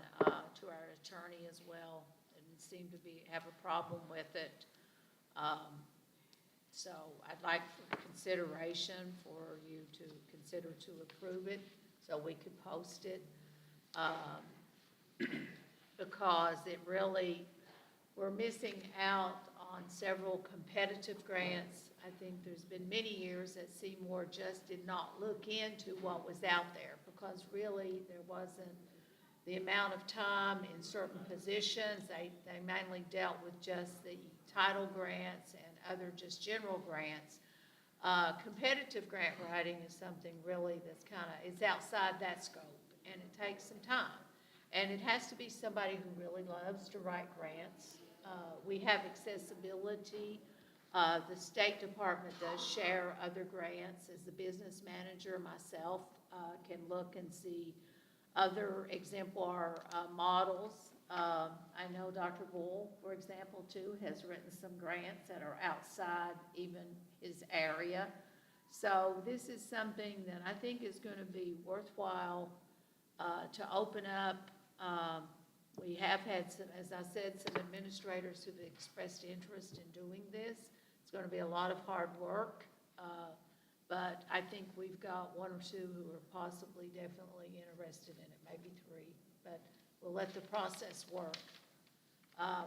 to our attorney as well, and seemed to have a problem with it. So I'd like for consideration for you to consider to approve it, so we could post it. Because it really, we're missing out on several competitive grants. I think there's been many years that Seymour just did not look into what was out there, because really there wasn't the amount of time in certain positions. They mainly dealt with just the title grants and other just general grants. Competitive grant writing is something really that's it's outside that scope, and it takes some time. And it has to be somebody who really loves to write grants. We have accessibility. The State Department does share other grants. As the business manager myself, can look and see other exemplar models. I know Dr. Bull, for example, too, has written some grants that are outside even his area. So this is something that I think is going to be worthwhile to open up. We have had some, as I said, some administrators who've expressed interest in doing this. It's going to be a lot of hard work, but I think we've got one or two who are possibly definitely interested in it, maybe three, but we'll let the process work.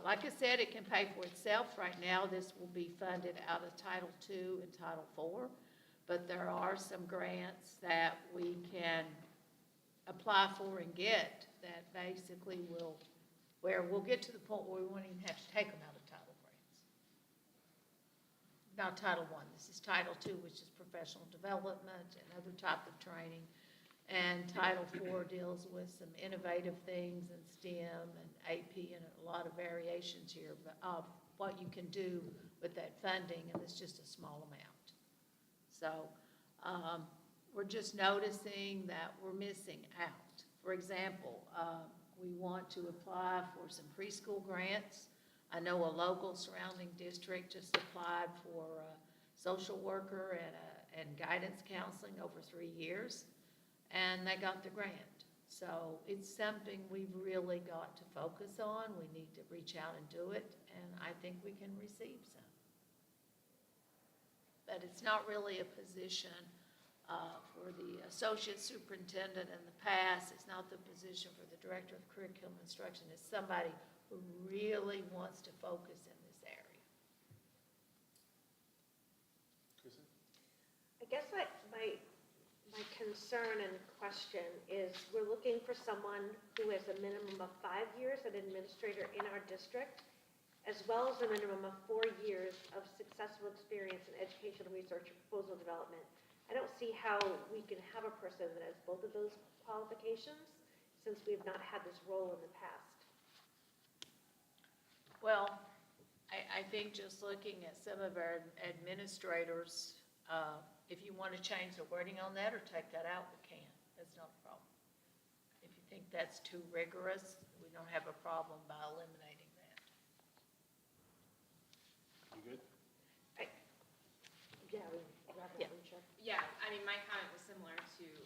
Like I said, it can pay for itself. Right now, this will be funded out of Title II and Title IV, but there are some grants that we can apply for and get that basically where we'll get to the point where we won't even have to take them out of title grants. Not Title I, this is Title II, which is professional development and other type of training. And Title IV deals with some innovative things in STEM and AP and a lot of variations here of what you can do with that funding, and it's just a small amount. So we're just noticing that we're missing out. For example, we want to apply for some preschool grants. I know a local surrounding district just applied for a social worker and guidance counseling over 3 years, and they got the grant. So it's something we've really got to focus on. We need to reach out and do it, and I think we can receive some. But it's not really a position for the associate superintendent in the past. It's not the position for the director of curriculum instruction. It's somebody who really wants to focus in this area. Kristen? I guess my concern and question is we're looking for someone who has a minimum of 5 years as an administrator in our district, as well as a minimum of 4 years of successful successful experience in educational research and proposal development. I don't see how we can have a person that has both of those qualifications since we've not had this role in the past. Well, I think just looking at some of our administrators, if you want to change the wording on that or take that out, we can. That's not a problem. If you think that's too rigorous, we don't have a problem by eliminating that. You good? Yeah, we wrap Yeah. up and check. Yeah, I mean, my comment was similar to Mrs.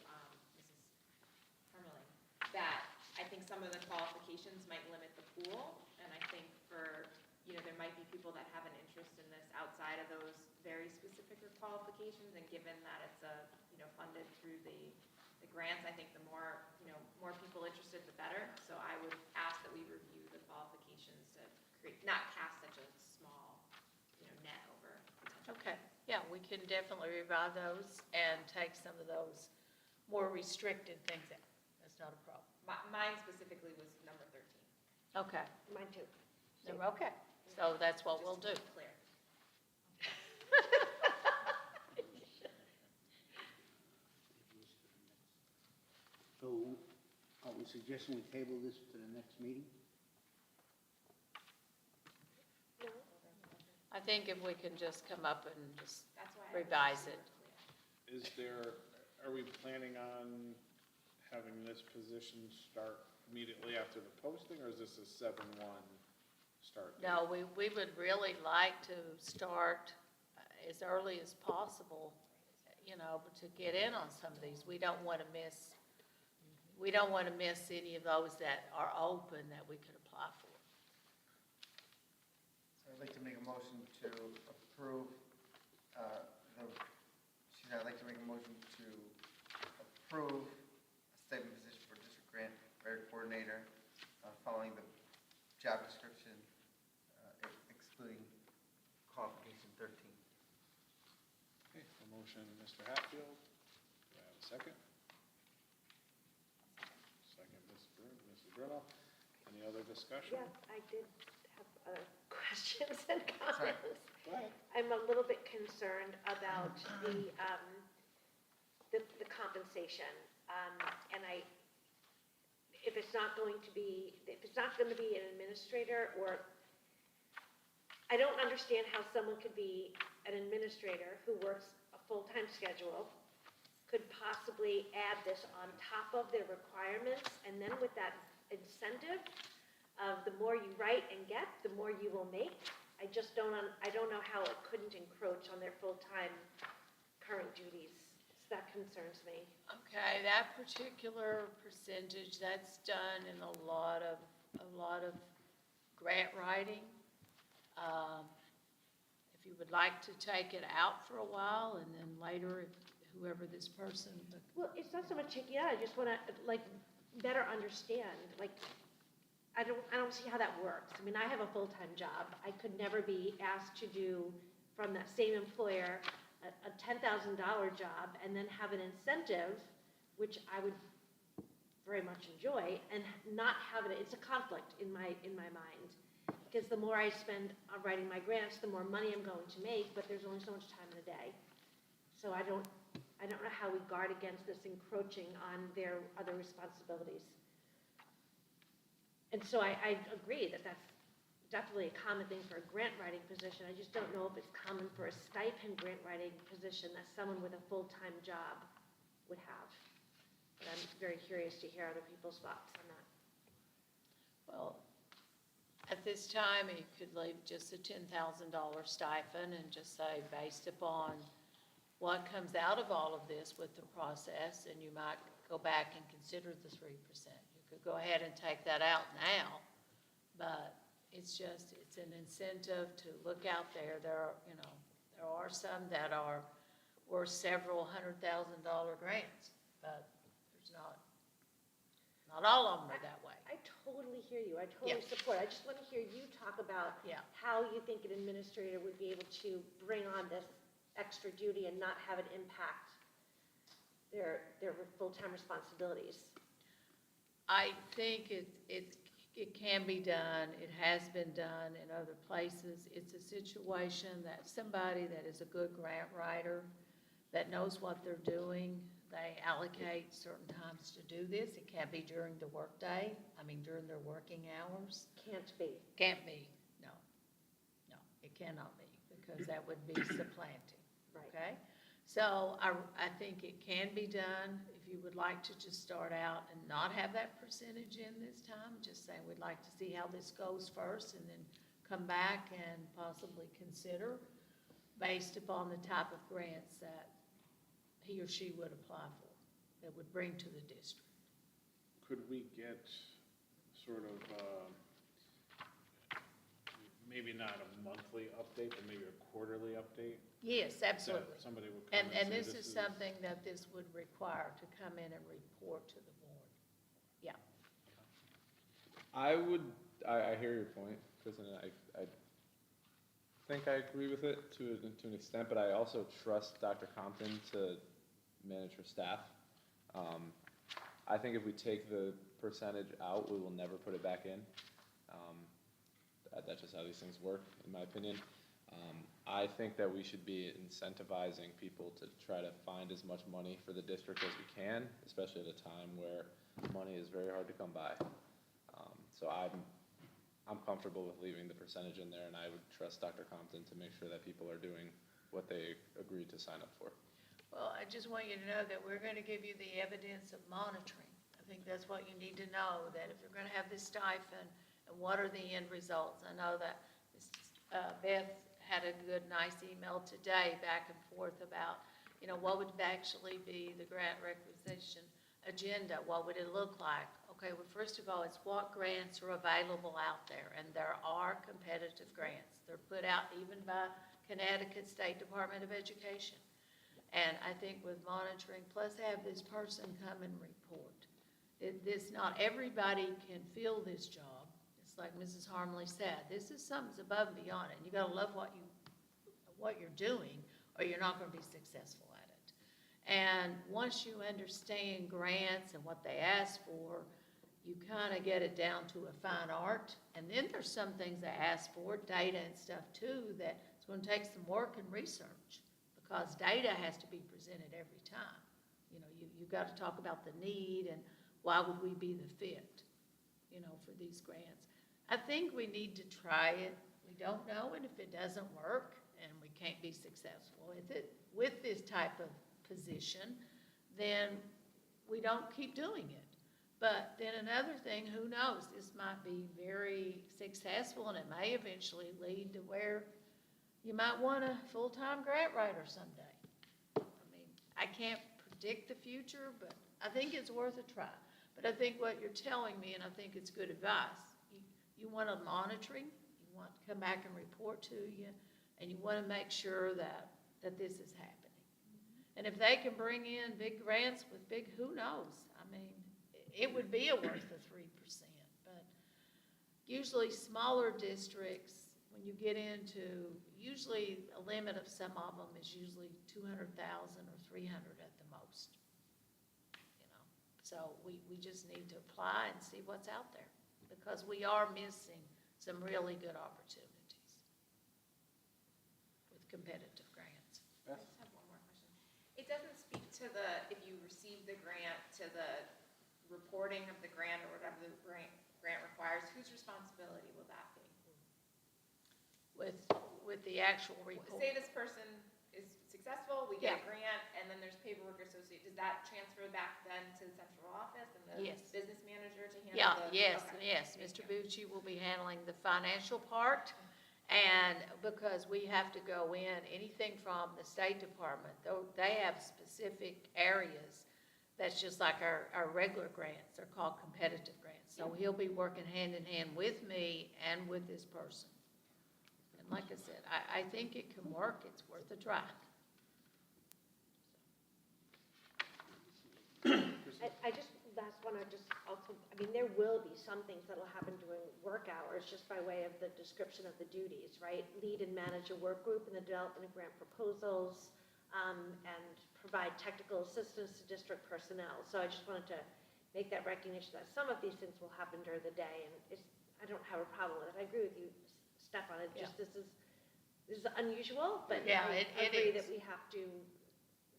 Hermeling, that I think some of the qualifications might limit the pool, and I think for, there might be people that have an interest in this outside of those very specific qualifications, and given that it's funded through the grants, I think the more people interested, the better. So I would ask that we review the qualifications to create, not cast such a small, net over potential. Okay, yeah, we can definitely revive those and take some of those more restricted things out. That's not a problem. Mine specifically was number 13. Okay, Mine too. okay, so that's what we'll do. Just to be clear. So are we suggesting we table this to the next meeting? No? I think if we can just come up and just That's why revise it. Are we planning on having this position start immediately after the posting, or is this a 7/1 start date? No, we would really like to start as early as possible, to get in on some of these. We don't want to miss any of those that are open that we could apply for. So I'd like to make a motion to approve, I'd like to make a motion to approve a stipend position for district grant writer coordinator, following the job description, excluding qualification 13. Okay, a motion, Mr. Hatfield. Do I have a second? Second, Mrs. Bruno. Any other discussion? Yeah, I did have questions and comments. Go ahead. I'm a little bit concerned about the compensation. And if it's not going to be an administrator, or, I don't understand how someone could be an administrator who works a full-time schedule, could possibly add this on top of their requirements, and then with that incentive of the more you write and get, the more you will make. I don't know how it couldn't encroach on their full-time current duties. So that concerns me. Okay, that particular percentage, that's done in a lot of grant writing. If you would like to take it out for a while, and then later, if whoever this person, Well, it's not so much taking it out, I just want to, better understand, I don't see how that works. I mean, I have a full-time job. I could never be asked to do, from that same employer, a $10,000 job, and then have an incentive, which I would very much enjoy, and not have it. It's a conflict in my mind. Because the more I spend on writing my grants, the more money I'm going to make, but there's only so much time in a day. So I don't know how we guard against this encroaching on their other responsibilities. And so I agree that that's definitely a common thing for a grant writing position. I just don't know if it's common for a stipend grant writing position that someone with a full-time job would have. But I'm very curious to hear other people's thoughts on that. well, at this time, you could leave just a $10,000 stipend and just say, based upon what comes out of all of this with the process, and you might go back and consider the 3%. You could go ahead and take that out now, but it's an incentive to look out there. There are some that are worth several $100,000 grants, but there's not all of them are that way. I totally hear you. I totally support. I just want to hear you talk about how you think an administrator would be able to bring on this extra duty and not have it impact their full-time responsibilities. I think it it can be done, it has been done in other places. It's a situation that somebody that is a good grant writer, that knows what they're doing, they allocate certain times to do this. It can't be during the workday, during their working hours. Can't be. Can't be, no. No, it cannot be, because that would be supplanting, Right. okay? So I think it can be done. If you would like to just start out and not have that percentage in this time, just say we'd like to see how this goes first and then come back and possibly consider based upon the type of grants that he or she would apply for, that would bring to the district. Could we get sort of, maybe not a monthly update, but maybe a quarterly update? Yes, absolutely. That somebody would come And say, this is something that this would require to come in and report to the board. Yeah. I hear your point, Kristen, and I think I agree with it to an extent, but I also trust Dr. Compton to manage her staff. I think if we take the percentage out, we will never put it back in. That's just how these things work, in my opinion. I think that we should be incentivizing people to try to find as much money for the district as we can, especially at a time where money is very hard to come by. So I'm comfortable with leaving the percentage in there, and I would trust Dr. Compton to make sure that people are doing what they agreed to sign up for. Well, I just want you to know that we're going to give you the evidence of monitoring. I think that's what you need to know, that if you're going to have this stipend, and what are the end results? I know that Beth had a good, nice email today back and forth about, what would actually be the grant requisition agenda? What would it look like? Okay, well, first of all, it's what grants are available out there, and there are competitive grants. They're put out even by Connecticut State Department of Education. And I think with monitoring, plus have this person come and report. Not everybody can fill this job. It's like Mrs. Harmley said, this is something's above and beyond it. You gotta love what you're doing, or you're not gonna be successful at it. And once you understand grants and what they ask for, you kind of get it down to a fine art. And then there's some things they ask for, data and stuff too, that it's going to take some work and research, because data has to be presented every time. You've got to talk about the need and why would we be the fit, for these grants. I think we need to try it. We don't know, and if it doesn't work and we can't be successful with this type of position, then we don't keep doing it. But then another thing, who knows, this might be very successful and it may eventually lead to where you might want a full-time grant writer someday. I can't predict the future, but I think it's worth a try. But I think what you're telling me, and I think it's good advice, you want a monitoring, you want to come back and report to you, and you want to make sure that this is happening. And if they can bring in big grants with who knows? It would be worth the 3%, but usually smaller districts, when you get into, usually a limit of some of them is usually 200,000 or 300 at the most. So we just need to apply and see what's out there, because we are missing some really good opportunities with competitive grants. I just have one more question. It doesn't speak to if you receive the grant, to the reporting of the grant or whatever the grant requires. Whose responsibility will that be? With the actual report. Say this person is successful, we get a grant, and then there's paperwork associated. Does that transfer back then to the central office and the business manager to handle Yes. Thank Mr. you. Bucci will be handling the financial part. And because we have to go in, anything from the State Department, though they have specific areas. That's just like our regular grants. They're called competitive grants. So he'll be working hand in hand with me and with this person. And like I said, I think it can work. It's worth a try. I just want to also, there will be some things that will happen during work hours, just by way of the description of the duties, right? Lead and manage a work group in the development of grant proposals, and provide technical assistance to district personnel. So I just wanted to make that recognition that some of these things will happen during the day, and I don't have a problem with it. I agree with you, Stefan, it's just, this is unusual, but Yeah, I it agree is. that we have to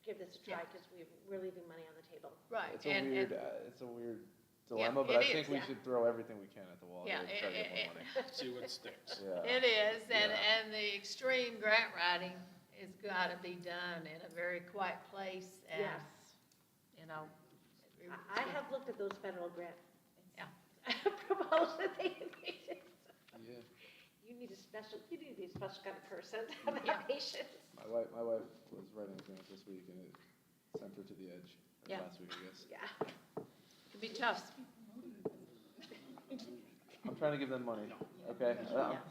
give this a try, because we're leaving money on the table. Right. It's a weird Yeah, dilemma, but it I think is, we yeah. should throw everything we can at the wall Yeah, here to try to get more money. See what sticks. Yeah. It is, and, Yeah. and the extreme grant writing has got to be done in a very quiet place and, Yes. you know. I have looked at those federal grant Yeah. proposals that they made. Yeah. You need a special kind of person to have Yeah. that patience. My wife was writing a grant this week and it sent her to the edge. Or Yeah. last week, I guess. Yeah. It can be tough. I'm trying to give them money, okay? Yeah.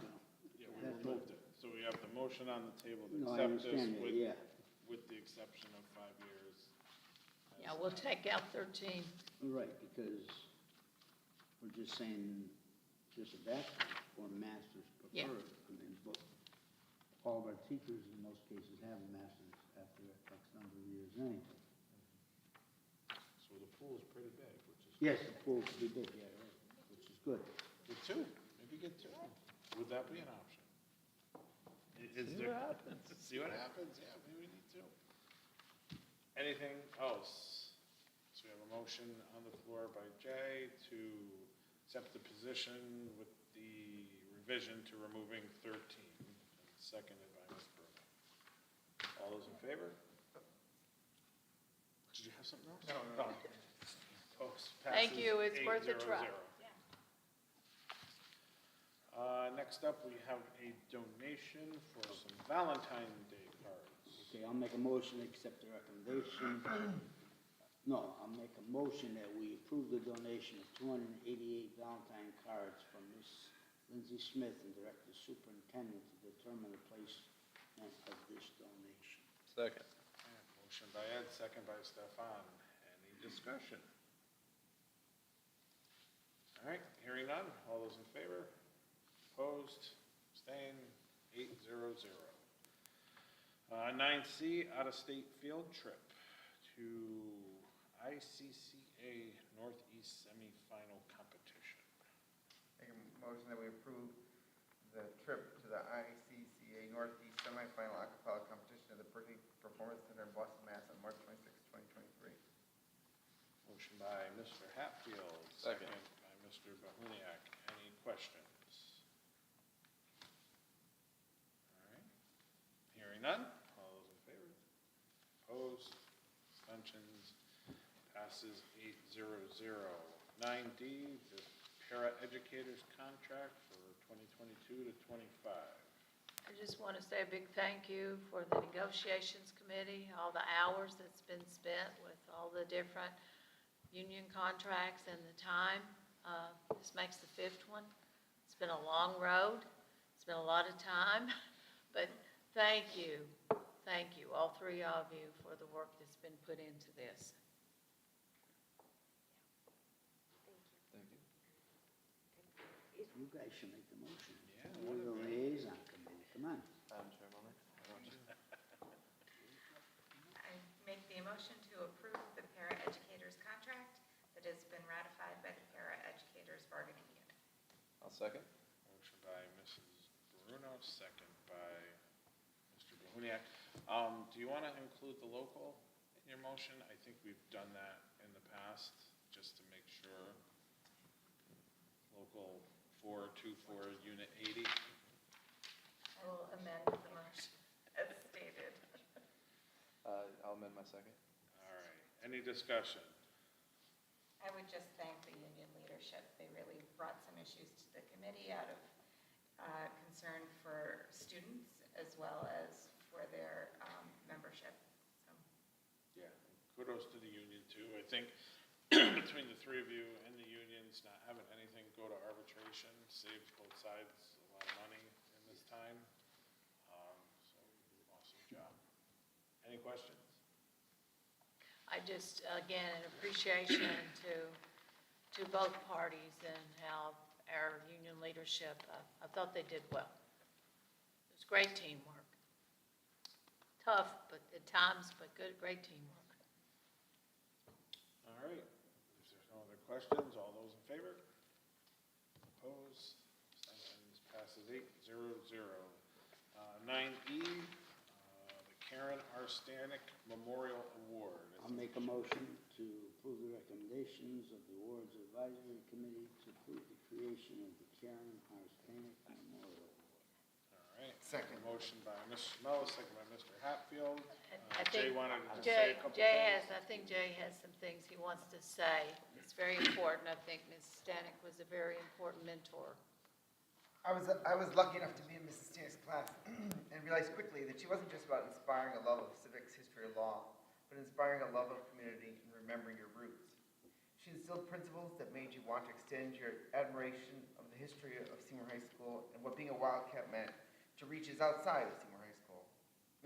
Yeah, we removed it. So we have the motion on the table to No, I accept this understand that, with, yeah. with the exception of 5 years. Yeah, we'll take out 13. Right, because we're just saying, just a bachelor's or master's Yeah. preferred. I mean, but all of our teachers in most cases have a master's after X number of years anyway. So the pool is pretty big, which is. Yes, the pool could be big, yeah, right, which is good. Get 2, maybe get 2. Would that be an option? See what happens. See what happens, yeah, maybe we need 2. Anything else? So we have a motion on the floor by Jay to accept the position with the revision to removing 13, and seconded by Ms. Bruno. All those in favor? Did you have something else? No. Opposed? Thank Passes you. It's worth a 8-0-0. try. Next up, we have a donation for some Valentine's Day cards. Okay, I'll make a motion to accept the recommendation. No, I'll make a motion that we approve the donation of 288 Valentine cards from Miss Lindsay Smith and direct the superintendent to determine the placement of this donation. Second. Okay, motion by Ed, second by Stefan. Any discussion? All right, hearing none. All those in favor? Opposed? Abstained? 8-0-0. 9C, out-of-state field trip to ICCA Northeast Semifinal Competition. Make a motion that we approve the trip to the ICCA Northeast Semifinal Acapella Competition at the Berkeley Performance Center in Boston, Mass. On March 26, 2023. Motion by Mr. Hatfield. Second. By Mr. Bahuniak. Any questions? All right. Hearing none. All those in favor? Opposed? Abstentions? Passes 8-0-0. 9D, the para-educators contract for 2022 to 25. I just want to say a big thank you for the negotiations committee, all the hours that's been spent with all the different union contracts and the time. This makes the 5th one. It's been a long road. It's been a lot of time, but thank you, all 3 of you, for the work that's been put into this. Thank you. You guys should make the motion. Yeah, You're the liaison committee, come on. Madam Chairwoman, why don't you? I make the motion to approve the para-educators contract that has been ratified by the para-educators bargaining unit. I'll second. Motion by Mrs. Bruno, second by Mr. Bahuniak. Do you want to include the local in your motion? I think we've done that in the past, just to make sure. Local 424, Unit 80. I will amend the motion as stated. I'll amend my second. All right. Any discussion? I would just thank the union leadership. They really brought some issues to the committee out of concern for students as well as for their membership. So. Yeah. Kudos to the union, too. I think between the 3 of you and the unions, not having anything go to arbitration saves both sides a lot of money in this time. So, awesome job. Any questions? I just, again, an appreciation to both parties and how our union leadership, I thought they did well. It was great teamwork. Tough, but at times, but good, great teamwork. All right. If there's no other questions? All those in favor? Opposed? Abstentions? Passes 8-0-0. 9E, the Karen R. Stanek Memorial Award. I'll make a motion to approve the recommendations of the Awards Advisory Committee to approve the creation of the Karen R. Stanek Memorial Award. All right. Second. Motion by Mr. Mello, second by Mr. Hatfield. I Jay think wanted to say a couple things. I think Jay has some things he wants to say. It's very important. I think Ms. Stanek was a very important mentor. I was lucky enough to be in Mrs. Stanek's class and realized quickly that she wasn't just about inspiring a love of civics, history, or law, but inspiring a love of community and remembering your roots. She instilled principles that made you want to extend your admiration of the history of Seymour High School and what being a Wildcat meant to reaches outside of Seymour High School.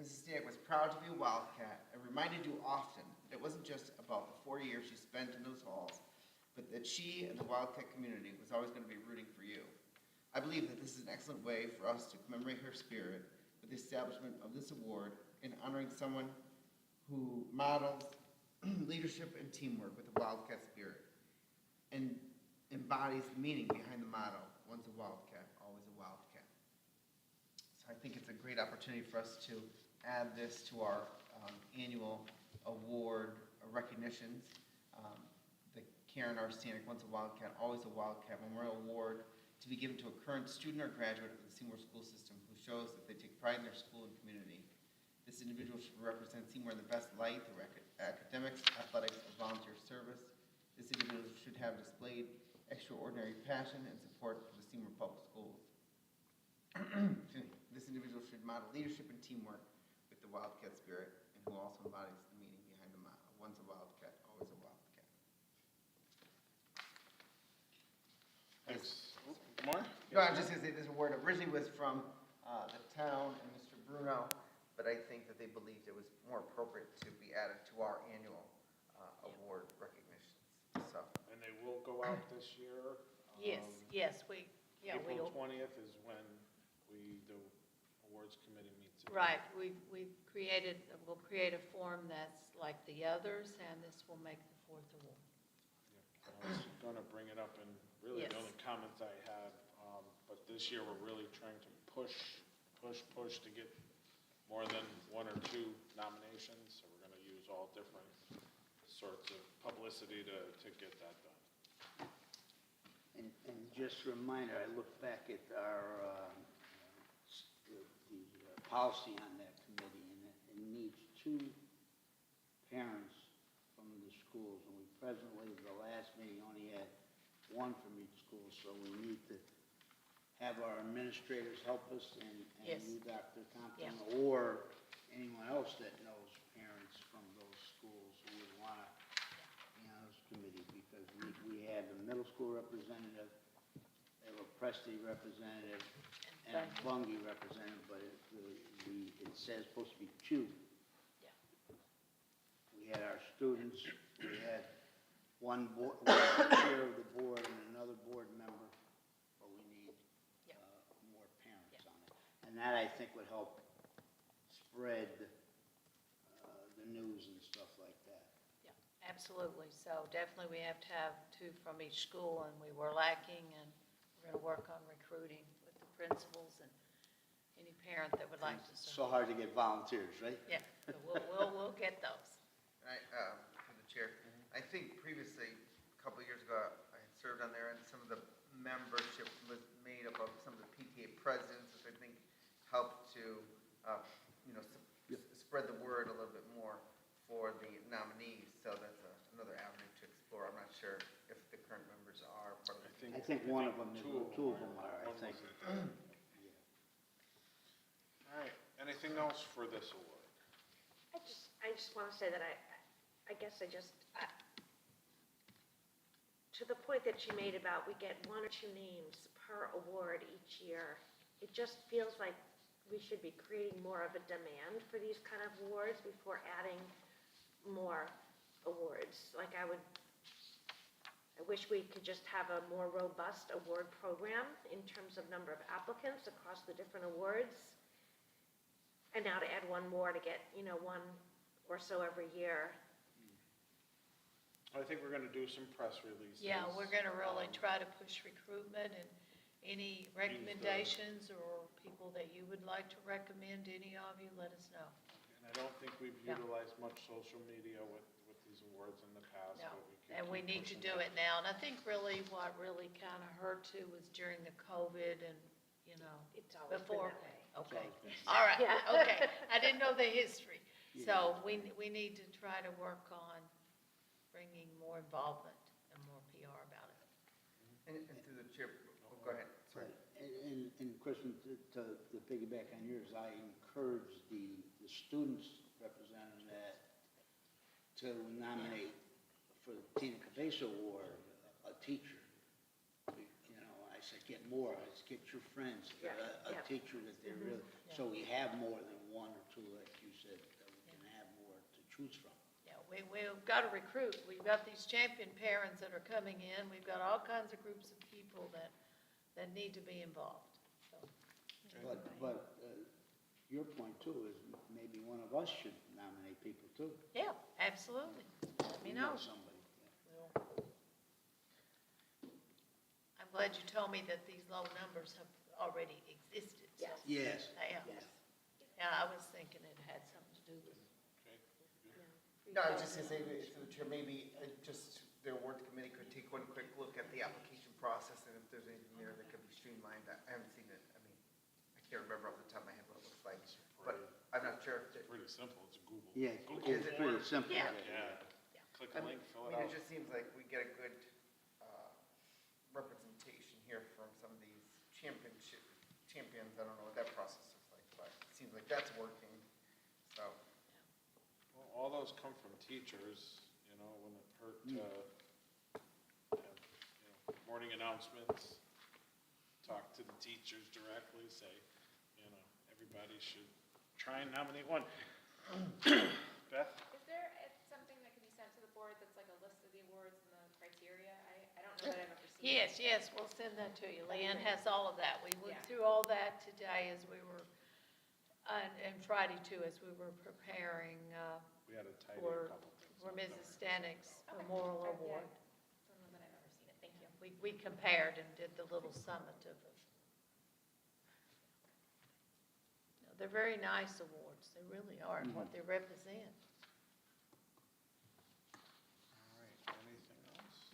Mrs. Stanek was proud to be a Wildcat and reminded you often that it wasn't just about the 4 years you spent in those halls, but that she and the Wildcat community was always going to be rooting for you. I believe that this is an excellent way for us to commemorate her spirit with the establishment of this award in honoring someone who models leadership and teamwork with a Wildcat spirit and embodies the meaning behind the motto, once a Wildcat, always a Wildcat. So I think it's a great opportunity for us to add this to our annual award recognitions. The Karen R. Stanek, Once a Wildcat, Always a Wildcat Memorial Award to be given to a current student or graduate of the Seymour school system who shows that they take pride in their school and community. This individual should represent Seymour in the best light through academics, athletics, and volunteer service. This individual should have displayed extraordinary passion and support for the Seymour Public Schools. This individual should model leadership and teamwork with the Wildcat spirit and who also embodies the meaning behind the motto, once a Wildcat, always a Wildcat. Thanks. More? No, I was just going to say, this award originally was from the town and Mr. Bruno, but I think that they believed it was more appropriate to be added to our annual award recognitions, so. And they will go out this year. Yes, April we'll, 20th is when the awards committee meets. again. right, we'll create a form that's like the others, and this will make the fourth award. I was going to bring it up, and really Yes. the only comments I had, but this year we're really trying to push to get more than 1 or 2 nominations, so we're going to use all different sorts of publicity to get that done. And just a reminder, I looked back at our, the policy on that committee, and it needs 2 parents from the schools, and we presently, the last meeting, only had 1 from each school, so we need to have our administrators help us and Yes. you, Dr. Compton, or anyone else that knows parents from those schools who would want to be on this committee, because we have a middle school representative, we have a Presti representative, and a Bungie representative, but it says supposed to be 2. Yeah. We had our students, we had one chair of the board and another board member, but we need more parents on it. And that, I think, would help spread the news and stuff like that. Yeah, absolutely. So definitely we have to have 2 from each school, and we were lacking, and we're going to work on recruiting with the principals and any parent that would like to So serve. hard to get volunteers, right? Yeah, but we'll get those. Through the chair, I think previously, a couple of years ago, I had served on there, and some of the membership was made up of some of the PTA presidents, which I think helped to, spread the word a little bit more for the nominees. So that's another avenue to explore. I'm not sure if the current members are part of the. I think one of them, 2 of them are, I think. All right, anything else for this award? I just want to say that I guess to the point that you made about we get 1 or 2 names per award each year, it just feels like we should be creating more of a demand for these kind of awards before adding more awards. Like I wish we could just have a more robust award program in terms of number of applicants across the different awards. And now to add 1 more to get, 1 or so every year. I think we're gonna do some press releases. Yeah, we're gonna really Um, try to push recruitment, and any recommendations or people that you would like to recommend, any of you, let us know. And I don't think we've Yeah. utilized much social media with these awards in the past, No, but we can and we keep need to pushing do that. it now, and I think really what really kind of hurt too was during the COVID and, you know, It's always been before. that way. Okay, always been. all right, Yeah. okay, I didn't know the history. So we need to try to work on bringing more involvement and more PR about it. And through the chair, go ahead, sorry. And Kristen, to piggyback on yours, I encourage the students representing that to nominate for the Tina Cabeza Award, a teacher. You know, I said, get more, I said, get your friends, Yeah, a yeah. teacher that they really, so we have more than one or two, like you said, that we can have more to choose from. Yeah, we've got to recruit. We've got these champion parents that are coming in. We've got all kinds of groups of people that need to be involved. So, But your point too is maybe one of us should nominate people too. yeah, absolutely. Let me know. Somebody. I'm glad you told me that these low numbers have already existed. So, Yes. Yes. yeah. Yeah, I was thinking it had something to do with it. No, I was just gonna say, through the chair, maybe just the award committee could take one quick look at the application process, and if there's anything there that could be streamlined. I haven't seen it, I mean, I can't remember off the top of my head what it looks like, but I'm not sure if It's pretty simple, it's Google. Yeah, Google it's pretty Forms. simple. Yeah. Yeah, click a I mean, link, fill I it mean, it out. just seems like we get a good representation here from some of these champions. I don't know what that process looks like, but it seems like that's working, so. Well, all those come from teachers, you know, when it hurt to have, morning announcements, talk to the teachers directly, say, you know, everybody should try and nominate one. Beth? Is there something that can be sent to the board that's like a list of the awards and the criteria? I don't know that I've ever seen. Yes, we'll send that to you. Leanne has all of that. We went Yeah. through all that today as we were, and Friday too, as we were preparing We had to tidy a for couple things. for up Mrs. there. Stanik's Okay. Memorial Yeah. Award. Don't know that I've ever seen it. Thank you. We compared and did the little summative of. No, they're very nice awards. They really are, and what they represent. All right, anything else?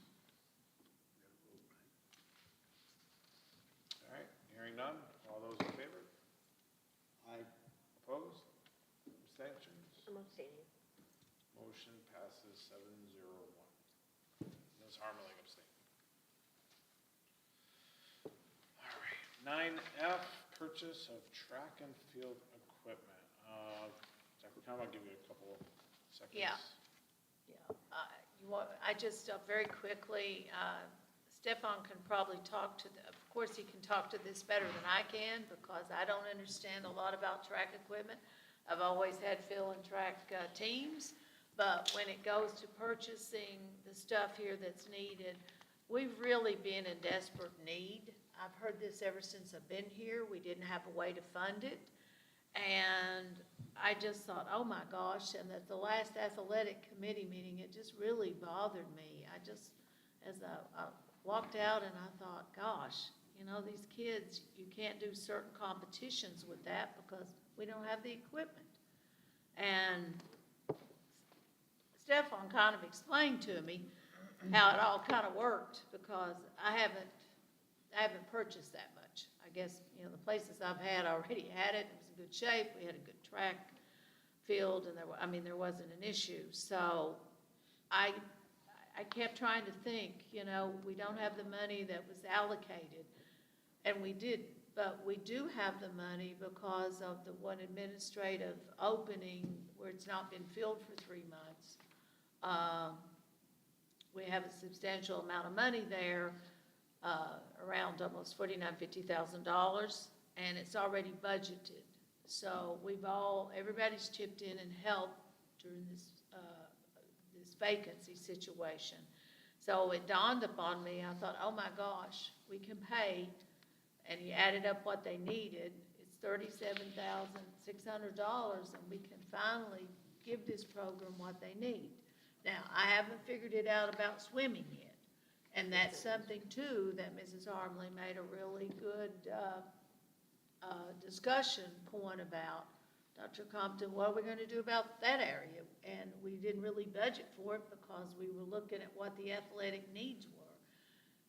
All right, hearing none, all those in favor? Opposed? Abstentions? I'm abstaining. Motion passes 7-0-1. Ms. Harmeling abstained. All right, 9F, purchase of track and field equipment. Dr. Tom, I'll give you a couple seconds. Yeah. I just, very quickly, Stefan can probably talk to, of course, he can talk to this better than I can, because I don't understand a lot about track equipment. I've always had field and track teams, but when it goes to purchasing the stuff here that's needed, we've really been in desperate need. I've heard this ever since I've been here. We didn't have a way to fund it. And I just thought, oh my gosh, and at the last athletic committee meeting, it just really bothered me. As I walked out and I thought, gosh, you know, these kids, you can't do certain competitions with that because we don't have the equipment. And Stefan kind of explained to me how it all kind of worked, because I haven't purchased that much. I guess, you know, the places I've had already had it. It was in good shape. We had a good track field, and there wasn't an issue. So I kept trying to think, you know, we don't have the money that was allocated, and we did, but we do have the money because of the one administrative opening where it's not been filled for 3 months. We have a substantial amount of money there, around almost $49,000-$50,000, and it's already budgeted. So everybody's chipped in and helped during this vacancy situation. So it dawned upon me, I thought, oh my gosh, we can pay, and he added up what they needed, it's $37,600, and we can finally give this program what they need. Now, I haven't figured it out about swimming yet. And that's something too that Mrs. Harmley made a really good discussion point about. Dr. Compton, what are we going to do about that area? And we didn't really budget for it because we were looking at what the athletic needs were.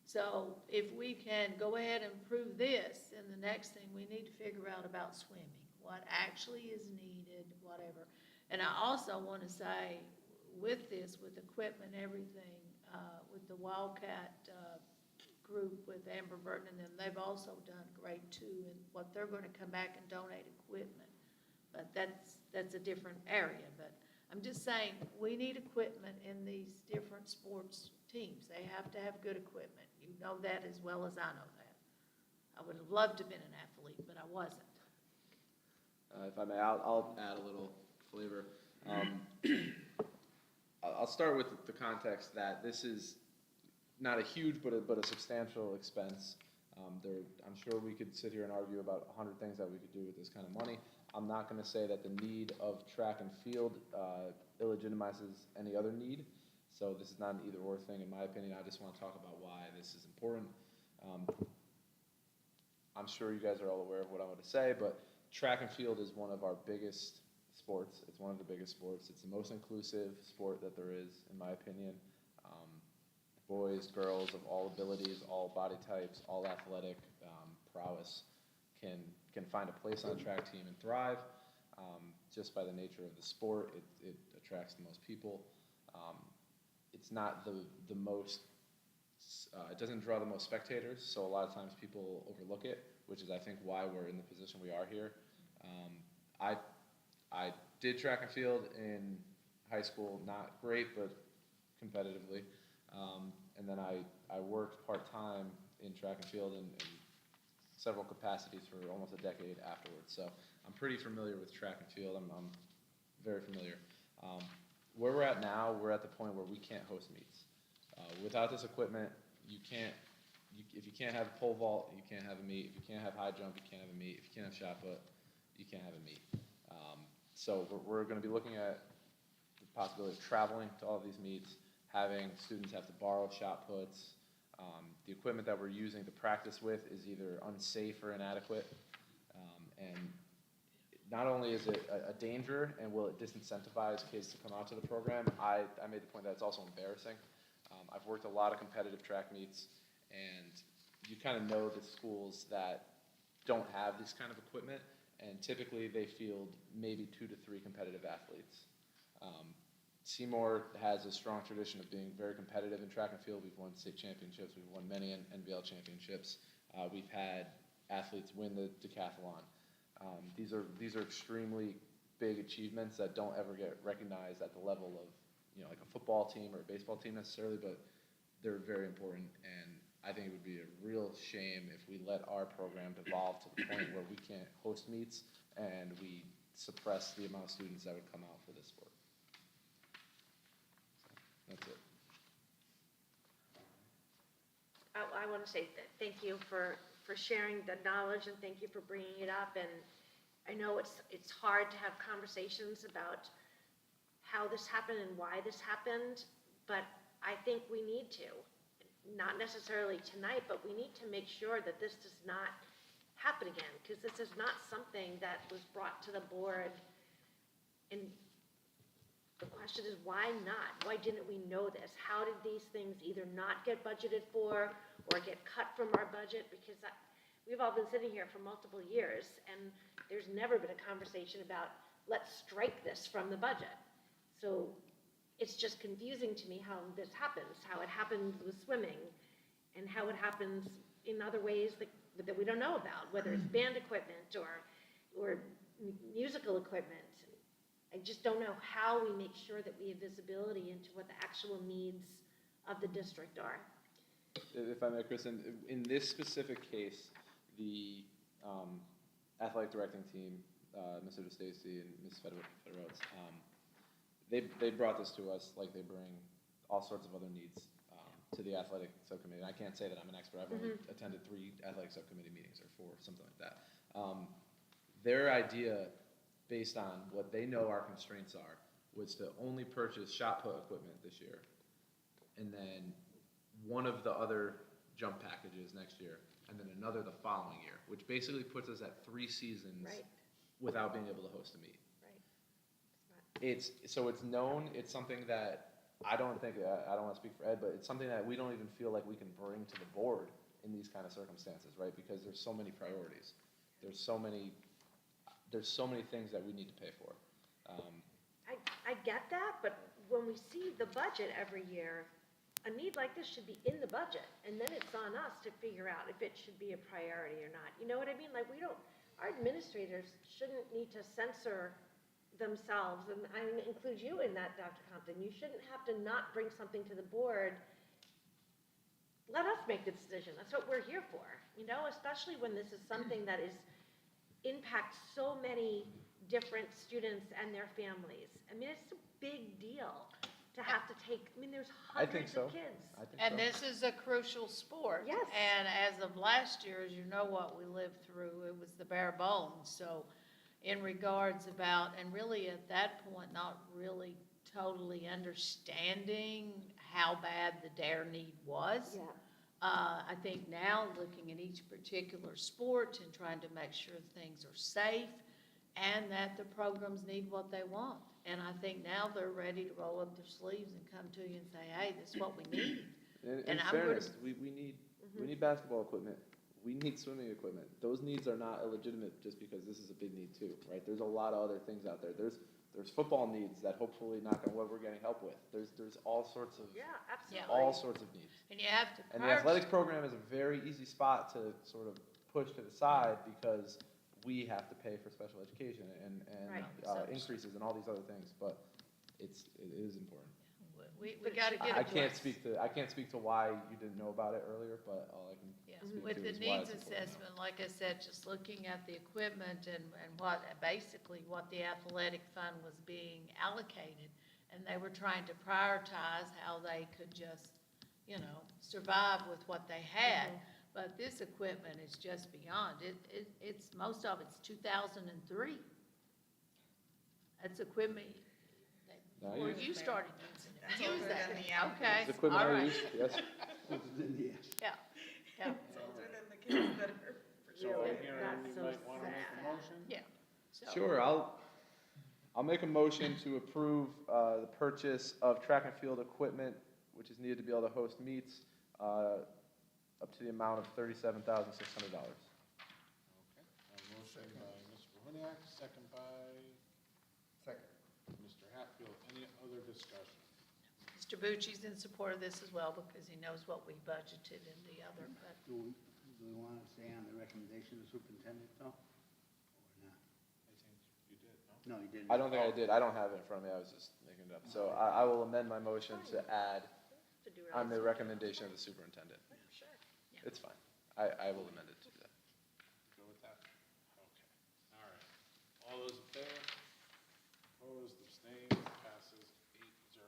So if we can go ahead and prove this, then the next thing we need to figure out about swimming, what actually is needed, whatever. And I also want to say, with this, with equipment, everything, with the Wildcat group, with Amber Burton and them, they've also done great too, and what they're going to come back and donate equipment. But that's a different area. But I'm just saying, we need equipment in these different sports teams. They have to have good equipment. You know that as well as I know that. I would have loved to have been an athlete, but I wasn't. If I may, I'll add a little flavor. I'll start with the context that this is not a huge, but a substantial expense. I'm sure we could sit here and argue about 100 things that we could do with this kind of money. I'm not going to say that the need of track and field illegitimizes any other need. So this is not an either or thing, in my opinion. I just want to talk about why this is important. I'm sure you guys are all aware of what I'm going to say, but track and field is one of our biggest sports. It's one of the biggest sports. It's the most inclusive sport that there is, in my opinion. Boys, girls of all abilities, all body types, all athletic prowess can find a place on a track team and thrive. Just by the nature of the sport, it attracts the most people. It's not the most, it doesn't draw the most spectators, so a lot of times people overlook it, which is I think why we're in the position we are here. I did track and field in high school, not great, but competitively. And then I worked part-time in track and field in several capacities for almost a decade afterwards. So I'm pretty familiar with track and field. I'm very familiar. Where we're at now, we're at the point where we can't host meets. Without this equipment, if you can't have a pole vault, you can't have a meet. If you can't have high jump, you can't have a meet. If you can't have shot put, you can't have a meet. So we're going to be looking at the possibility of traveling to all of these meets, having students have to borrow shot puts. The equipment that we're using to practice with is either unsafe or inadequate. And not only is it a danger and will it disincentivize kids to come out to the program, I made the point that it's also embarrassing. I've worked a lot of competitive track meets, and you kind of know the schools that don't have this kind of equipment, and typically they field maybe 2 to 3 competitive athletes. Seymour has a strong tradition of being very competitive in track and field. We've won state championships. We've won many NBL championships. We've had athletes win the decathlon. These are extremely big achievements that don't ever get recognized at the level of, like a football team or a baseball team necessarily, but they're very important. And I think it would be a real shame if we let our program devolve to the point where we can't host meets and we suppress the amount of students that would come out for this sport. That's it. I want to say thank you for sharing the knowledge, and thank you for bringing it up. And I know it's hard to have conversations about how this happened and why this happened, but I think we need to, not necessarily tonight, but we need to make sure that this does not happen again, because this is not something that was brought to the board. And the question is, why not? Why didn't we know this? How did these things either not get budgeted for or get cut from our budget? Because we've all been sitting here for multiple years, and there's never been a conversation about, let's strike this from the budget. So it's just confusing to me how this happens, how it happened with swimming, and how it happens in other ways that we don't know about, whether it's band equipment or musical equipment. I just don't know how we make sure that we have visibility into what the actual needs of the district are. If I may, Kristen, in this specific case, the athletic directing team, Mr. DeStacy and Ms. Federotes, they brought this to us like they bring all sorts of other needs to the athletic subcommittee. And I can't say that I'm an expert. I've only attended 3 athletic subcommittee meetings or 4, something like that. Their idea, based on what they know our constraints are, was to only purchase shot put equipment this year, and then one of the other jump packages next year, and then another the following year, which basically puts us at 3 seasons Right. without being able to host a meet. Right. It's known, it's something that I don't think, I don't want to speak for Ed, but it's something that we don't even feel like we can bring to the board in these kind of circumstances, right? Because there's so many priorities. There's so many things that we need to pay for. I get that, but when we see the budget every year, a need like this should be in the budget, and then it's on us to figure out if it should be a priority or not. You know what I mean? Like, our administrators shouldn't need to censor themselves, and I include you in that, Dr. Compton. You shouldn't have to not bring something to the board. Let us make the decision. That's what we're here for, especially when this is something that impacts so many different students and their families. I mean, it's a big deal to have to take, there's hundreds of kids. And this is a crucial sport. Yes. And as of last year, as you know what we lived through, it was the bare bones. So in regards about, and really at that point, not really totally understanding how bad the DARE need was. Yeah. I think now, looking at each particular sport and trying to make sure things are safe and that the programs need what they want. And I think now they're ready to roll up their sleeves and come to you and say, hey, this is what we need. In fairness, we need basketball equipment. We need swimming equipment. Those needs are not illegitimate just because this is a big need too, right? There's a lot of other things out there. There's football needs that hopefully, knock on wood, we're getting help with. There's all sorts of all sorts of needs. And you have to. And the athletics program is a very easy spot to sort of push to the side because we have to pay for special education and increases and all these other things. But it is important. We got to get I can't speak to why you didn't know about it earlier, but all I can speak with to the is why needs it's important. assessment, like I said, just looking at the equipment and what the athletic fund was being allocated, and they were trying to prioritize how they could just, survive with what they had. But this equipment is just beyond. It's most of it's 2003. That's equipment before you started using it. Use that. Okay. It's equipment All I right. use, yes. Yeah. Yeah. So here, you might want to make a motion? Yeah. Sure, I'll make a motion to approve the purchase of track and field equipment, which is needed to be able to host meets, up to the amount of $37,600. Okay, a motion by Mr. Bohuniac, second by Mr. Hatfield. Any other discussion? Mr. Bucci's in support of this as well because he knows what we budgeted in the other, but Do we want to stay on the recommendation of the superintendent, though? Or not? I think you did, no? No, you didn't. I don't think I did. I don't have it in front of me. I was just making it up. So I will amend my motion to add on the recommendation of the superintendent. Sure. It's fine. I will amend it to do that. Go with that? Okay, all right. All those in favor? Opposed, abstained, passes 8-0-0.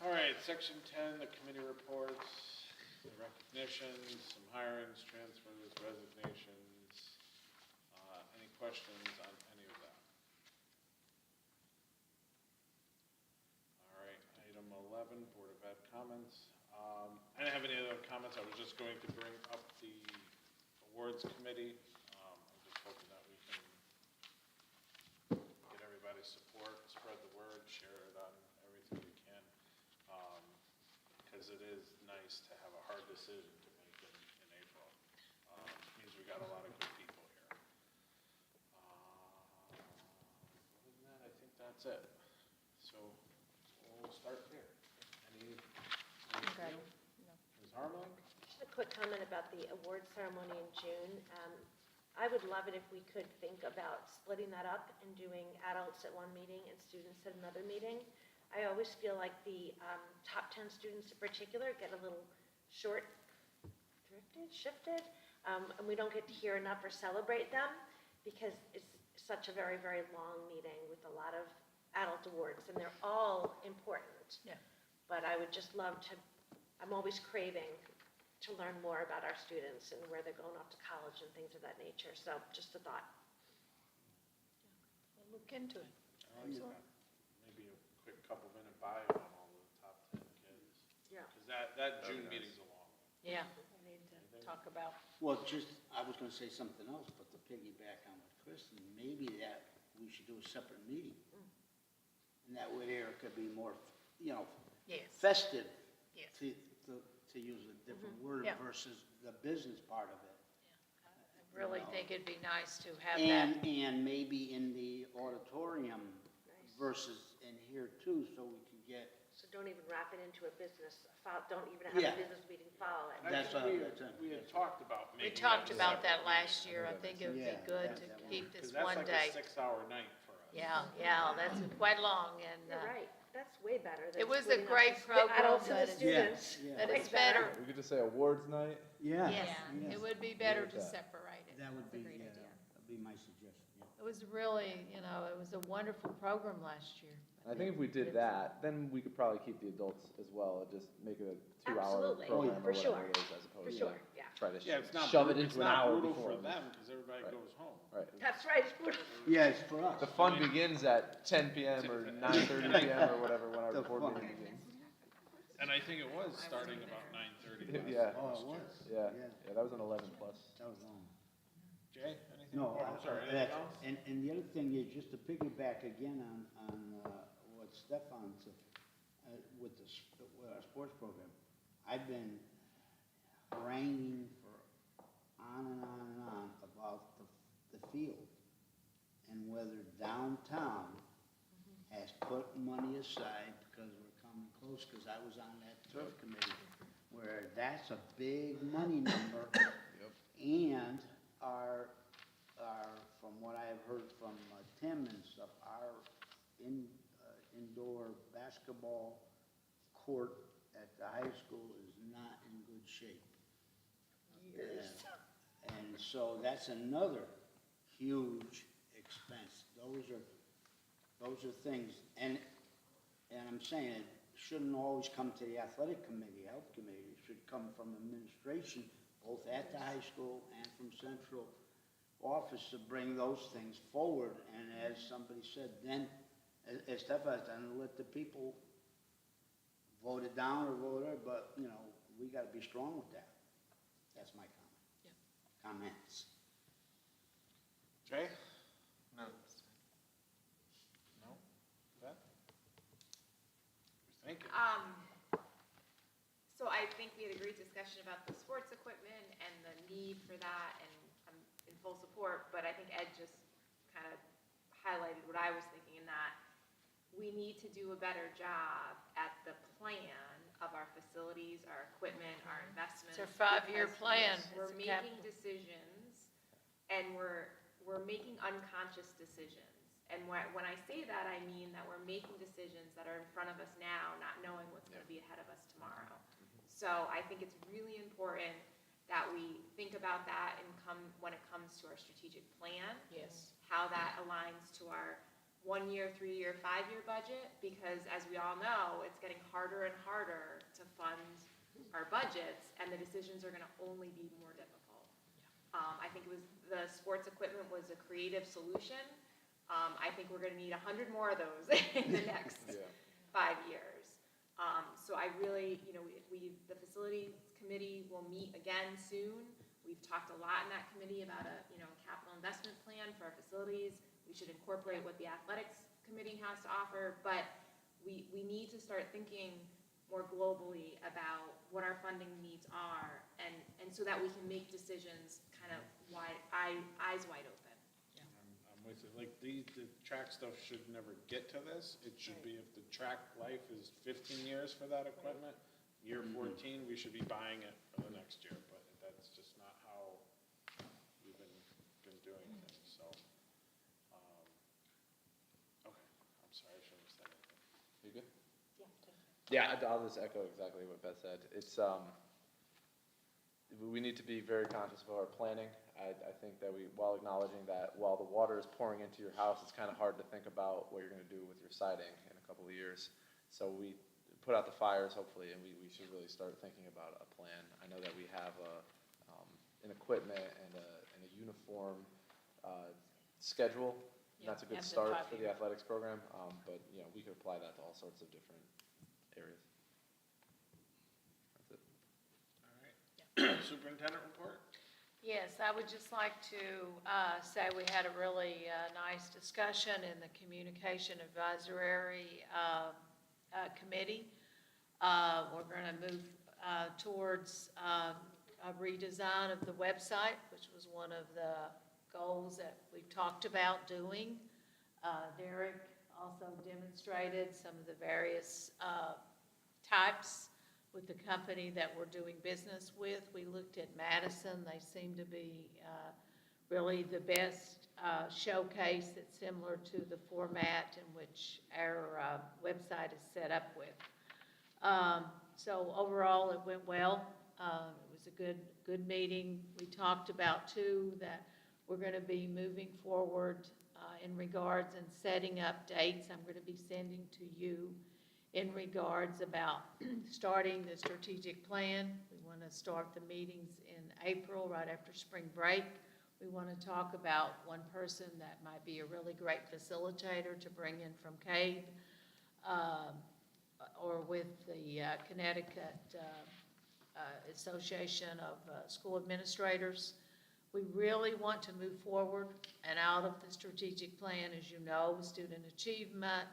All right, section 10, the committee reports, the recognitions, some hirings, transfers, resignations. Any questions on any of that? All right, item 11, Board of Ed comments. I didn't have any other comments. I was just going to bring up the awards committee. I'm just hoping that we can get everybody's support, spread the word, share it on everything we can. Because it is nice to have a hard decision to make in April. Means we got a lot of good people here. Other than that, I think that's it. So we'll start there. Any Ms. Harmon? Just a quick comment about the award ceremony in June. I would love it if we could think about splitting that up and doing adults at one meeting and students at another meeting. I always feel like the top 10 students in particular get a little shifted, and we don't get to hear enough or celebrate them because it's such a very, very long meeting with a lot of adult awards, and they're all important. Yeah. But I would just love to, I'm always craving to learn more about our students and where they're going off to college and things of that nature. So just a thought. we'll look into it. Maybe a quick couple-minute bio on all the top 10 kids. Yeah. Because that June meeting's a long one. Yeah, we need to talk about. Well, I was gonna say something else, but to piggyback on what Kristen, maybe that we should do a separate meeting. And that way there could be more, Yes. festive, Yes. to use a different word Yeah. versus the business part of it. I really think it'd be nice to have And, that. and maybe in the auditorium versus in here too, so we can get, So don't even wrap it into a business, don't even have Yeah. a business meeting follow it. I That's think what we had talked about We making talked that a about that separate last meeting. year. I think it would Yeah, be good to that would- keep this 'Cause that's one like day. a 6-hour night for us. Yeah, that's quite long and, You're right, that's way better than it was a splitting up great the program, adults and but the it's- students. Yeah, but yeah. it's better. We could just say awards night. Yeah. Yeah, it would be better to separate it. That would be, that'd be my suggestion, yeah. It was really, it was a wonderful program last year. I think if we did that, then we could probably keep the adults as well, and just make it a 2-hour Absolutely. program or For sure. whatever it is, as For opposed sure, to yeah. try to Yeah, it's not shove brutal- it it's into an not hour brutal before. for them, because everybody Right. goes home. Right. That's right, it's brutal. Yeah, it's for us. The fun begins at 10 PM or 9:30 PM or whatever, when our The board fun. meeting begins. And I think it was starting about 9:30. Yeah. Oh, it was? Yeah, yeah, that was an 11 plus. That was long. Jay, anything? No, Oh, I'm sorry, anything that's, else? and the other thing is, just to piggyback again on what Stefan said, with our sports program, I've been haranguing for on and on and on about the field, and whether downtown has put money aside, because we're coming close, because I was on that turf committee, where that's a big money number. And our, from what I have heard from Tim and stuff, our indoor basketball court at the high school is not in good shape. And so that's another huge expense. Those are things, and I'm saying it shouldn't always come to the athletic committee, health committee. It should come from administration, both at the high school and from central office, to bring those things forward. And as somebody said, then, as Stefan said, let the people vote it down or whatever, but, we gotta be strong with that. That's my comments. Jay? No. No? Beth? Thank you. So I think we had a great discussion about the sports equipment and the need for that, and I'm in full support, but I think Ed just kind of highlighted what I was thinking, in that we need to do a better job at the plan of our facilities, our equipment, our investments. It's our 5-year because plan. We're It's a making capital. decisions, and we're making unconscious decisions. And when I say that, I mean that we're making decisions that are in front of us now, not knowing what's going to be ahead of us tomorrow. So I think it's really important that we think about that when it comes to our strategic plan. Yes. How that aligns to our 1-year, 3-year, 5-year budget, because as we all know, it's getting harder and harder to fund our budgets, and the decisions are going to only be more difficult. I think the sports equipment was a creative solution. I think we're going to need 100 more of those in the next 5 years. So I really, the facilities committee will meet again soon. We've talked a lot in that committee about a capital investment plan for our facilities. We should incorporate what the athletics committee has to offer, but we need to start thinking more globally about what our funding needs are, and so that we can make decisions kind of eyes wide open. I'm with you. Like, the track stuff should never get to this. It should be, if the track life is 15 years for that equipment, year 14, we should be buying it for the next year, but that's just not how we've been doing things, so. Okay, I'm sorry, I shouldn't have said anything. You good? Yeah, I'll just echo exactly what Beth said. It's, we need to be very conscious of our planning. I think that while acknowledging that while the water is pouring into your house, it's kind of hard to think about what you're going to do with your siding in a couple of years. So we put out the fires, hopefully, and we should really start thinking about a plan. I know that we have an equipment and a uniform schedule And that's a good Have the start 5 for the year. athletics program, but, you know, we could apply that to all sorts of different areas. That's it. All right. Superintendent report? Yes, I would just like to say we had a really nice discussion in the Communication Advisory Committee. We're going to move towards a redesign of the website, which was one of the goals that we've talked about doing. Derek also demonstrated some of the various types with the company that we're doing business with. We looked at Madison. They seem to be really the best showcase that's similar to the format in which our website is set up with. So overall, it went well. It was a good meeting. We talked about, too, that we're going to be moving forward in regards and setting up dates I'm going to be sending to you in regards about starting the strategic plan. We want to start the meetings in April, right after spring break. We want to talk about one person that might be a really great facilitator to bring in from CAVE or with the Connecticut Association of School Administrators. We really want to move forward and out of the strategic plan, as you know, student achievement.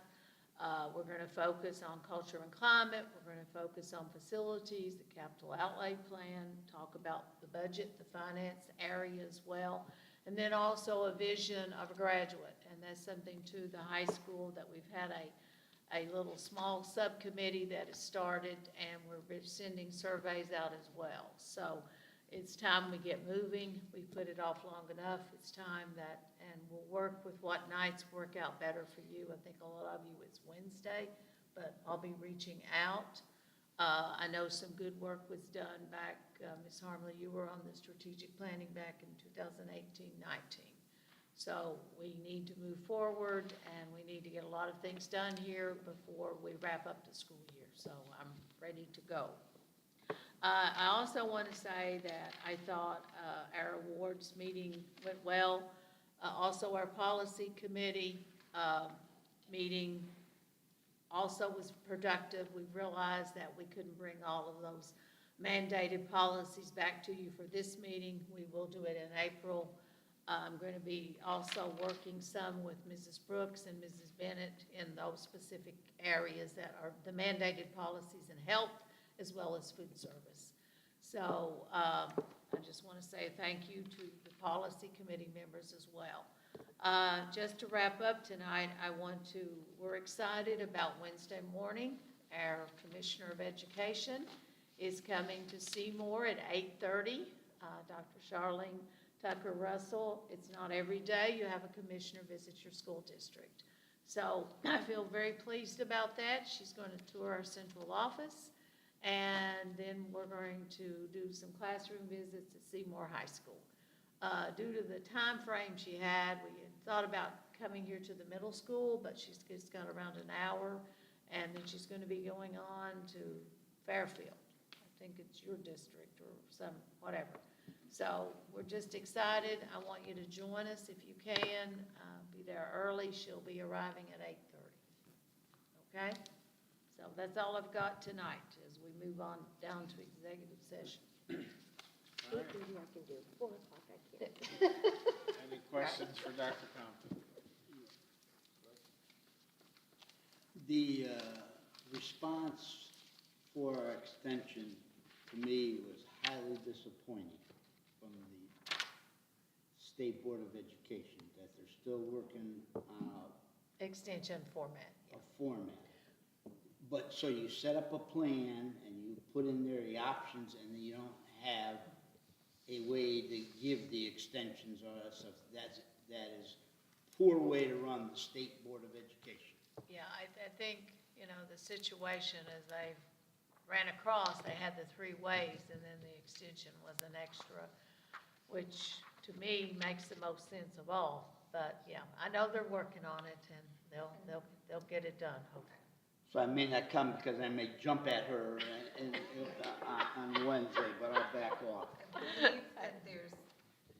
We're going to focus on culture and climate. We're going to focus on facilities, the capital outlay plan, talk about the budget, the finance area as well, and then also a vision of a graduate. And that's something to the high school that we've had a little small subcommittee that has started, and we're sending surveys out as well. So it's time we get moving. We've put it off long enough. It's time that, and we'll work with what nights work out better for you. I think a lot of you it's Wednesday, but I'll be reaching out. I know some good work was done back, Ms. Harmley, you were on the strategic planning back in 2018-19. So we need to move forward, and we need to get a lot of things done here before we wrap up the school year. So I'm ready to go. I also want to say that I thought our awards meeting went well. Also, our policy committee meeting also was productive. We realized that we couldn't bring all of those mandated policies back to you for this meeting. We will do it in April. I'm going to be also working some with Mrs. Brooks and Mrs. Bennett in those specific areas that are the mandated policies in health as well as food service. So I just want to say thank you to the policy committee members as well. Just to wrap up tonight, we're excited about Wednesday morning. Our Commissioner of Education is coming to Seymour at 8:30. Dr. Charlene Tucker Russell. It's not every day you have a commissioner visit your school district. So I feel very pleased about that. She's going to tour our central office, and then we're going to do some classroom visits at Seymour High School. Due to the time frame she had, we had thought about coming here to the middle school, but she's just got around an hour, and then she's going to be going on to Fairfield. I think it's your district or some, whatever. So we're just excited. I want you to join us if you can. Be there early. She'll be arriving at 8:30. Okay? So that's all I've got tonight as we move on down to executive session. 8:30 I can do, 4 o'clock I can't. Any questions for Dr. Compton? The response for our extension, to me, was highly disappointing from the State Board of Education, that they're still working on Extension format. a format. But, so you set up a plan, and you put in there the options, and you don't have a way to give the extensions or stuff. That is poor way to run the State Board of Education. Yeah, I think, the situation as they ran across, they had the 3 ways, and then the extension was an extra, which to me makes the most sense of all. But yeah, I know they're working on it, and they'll get it done, hopefully. So I may not come because I may jump at her on Wednesday, but I'll back off. I believe that there's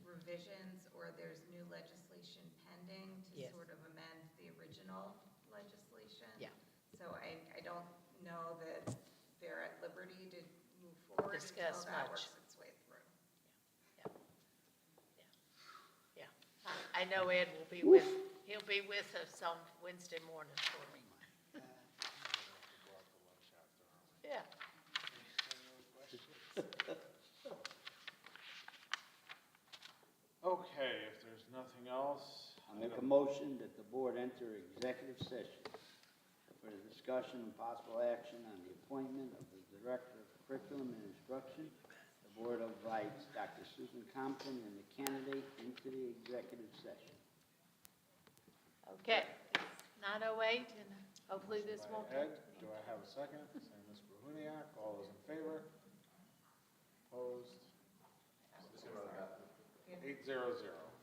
revisions or there's new legislation pending to to sort of amend the original legislation. Yeah. So I don't know that they're at liberty to move forward until Discuss that much. works its way through. Yeah. I know Ed will be with, he'll be with us on Wednesday morning for me. Yeah. Okay, if there's nothing else. I make a motion that the board enter executive session for the discussion and possible action on the appointment of the Director of Curriculum and Instruction. The board invites Dr. Susan Compton and the candidate into the executive session. Okay, 9:08, and hopefully this won't By take. Ed, do I have a second? Second, Ms. Brahuniak, all those in favor? Opposed? 800.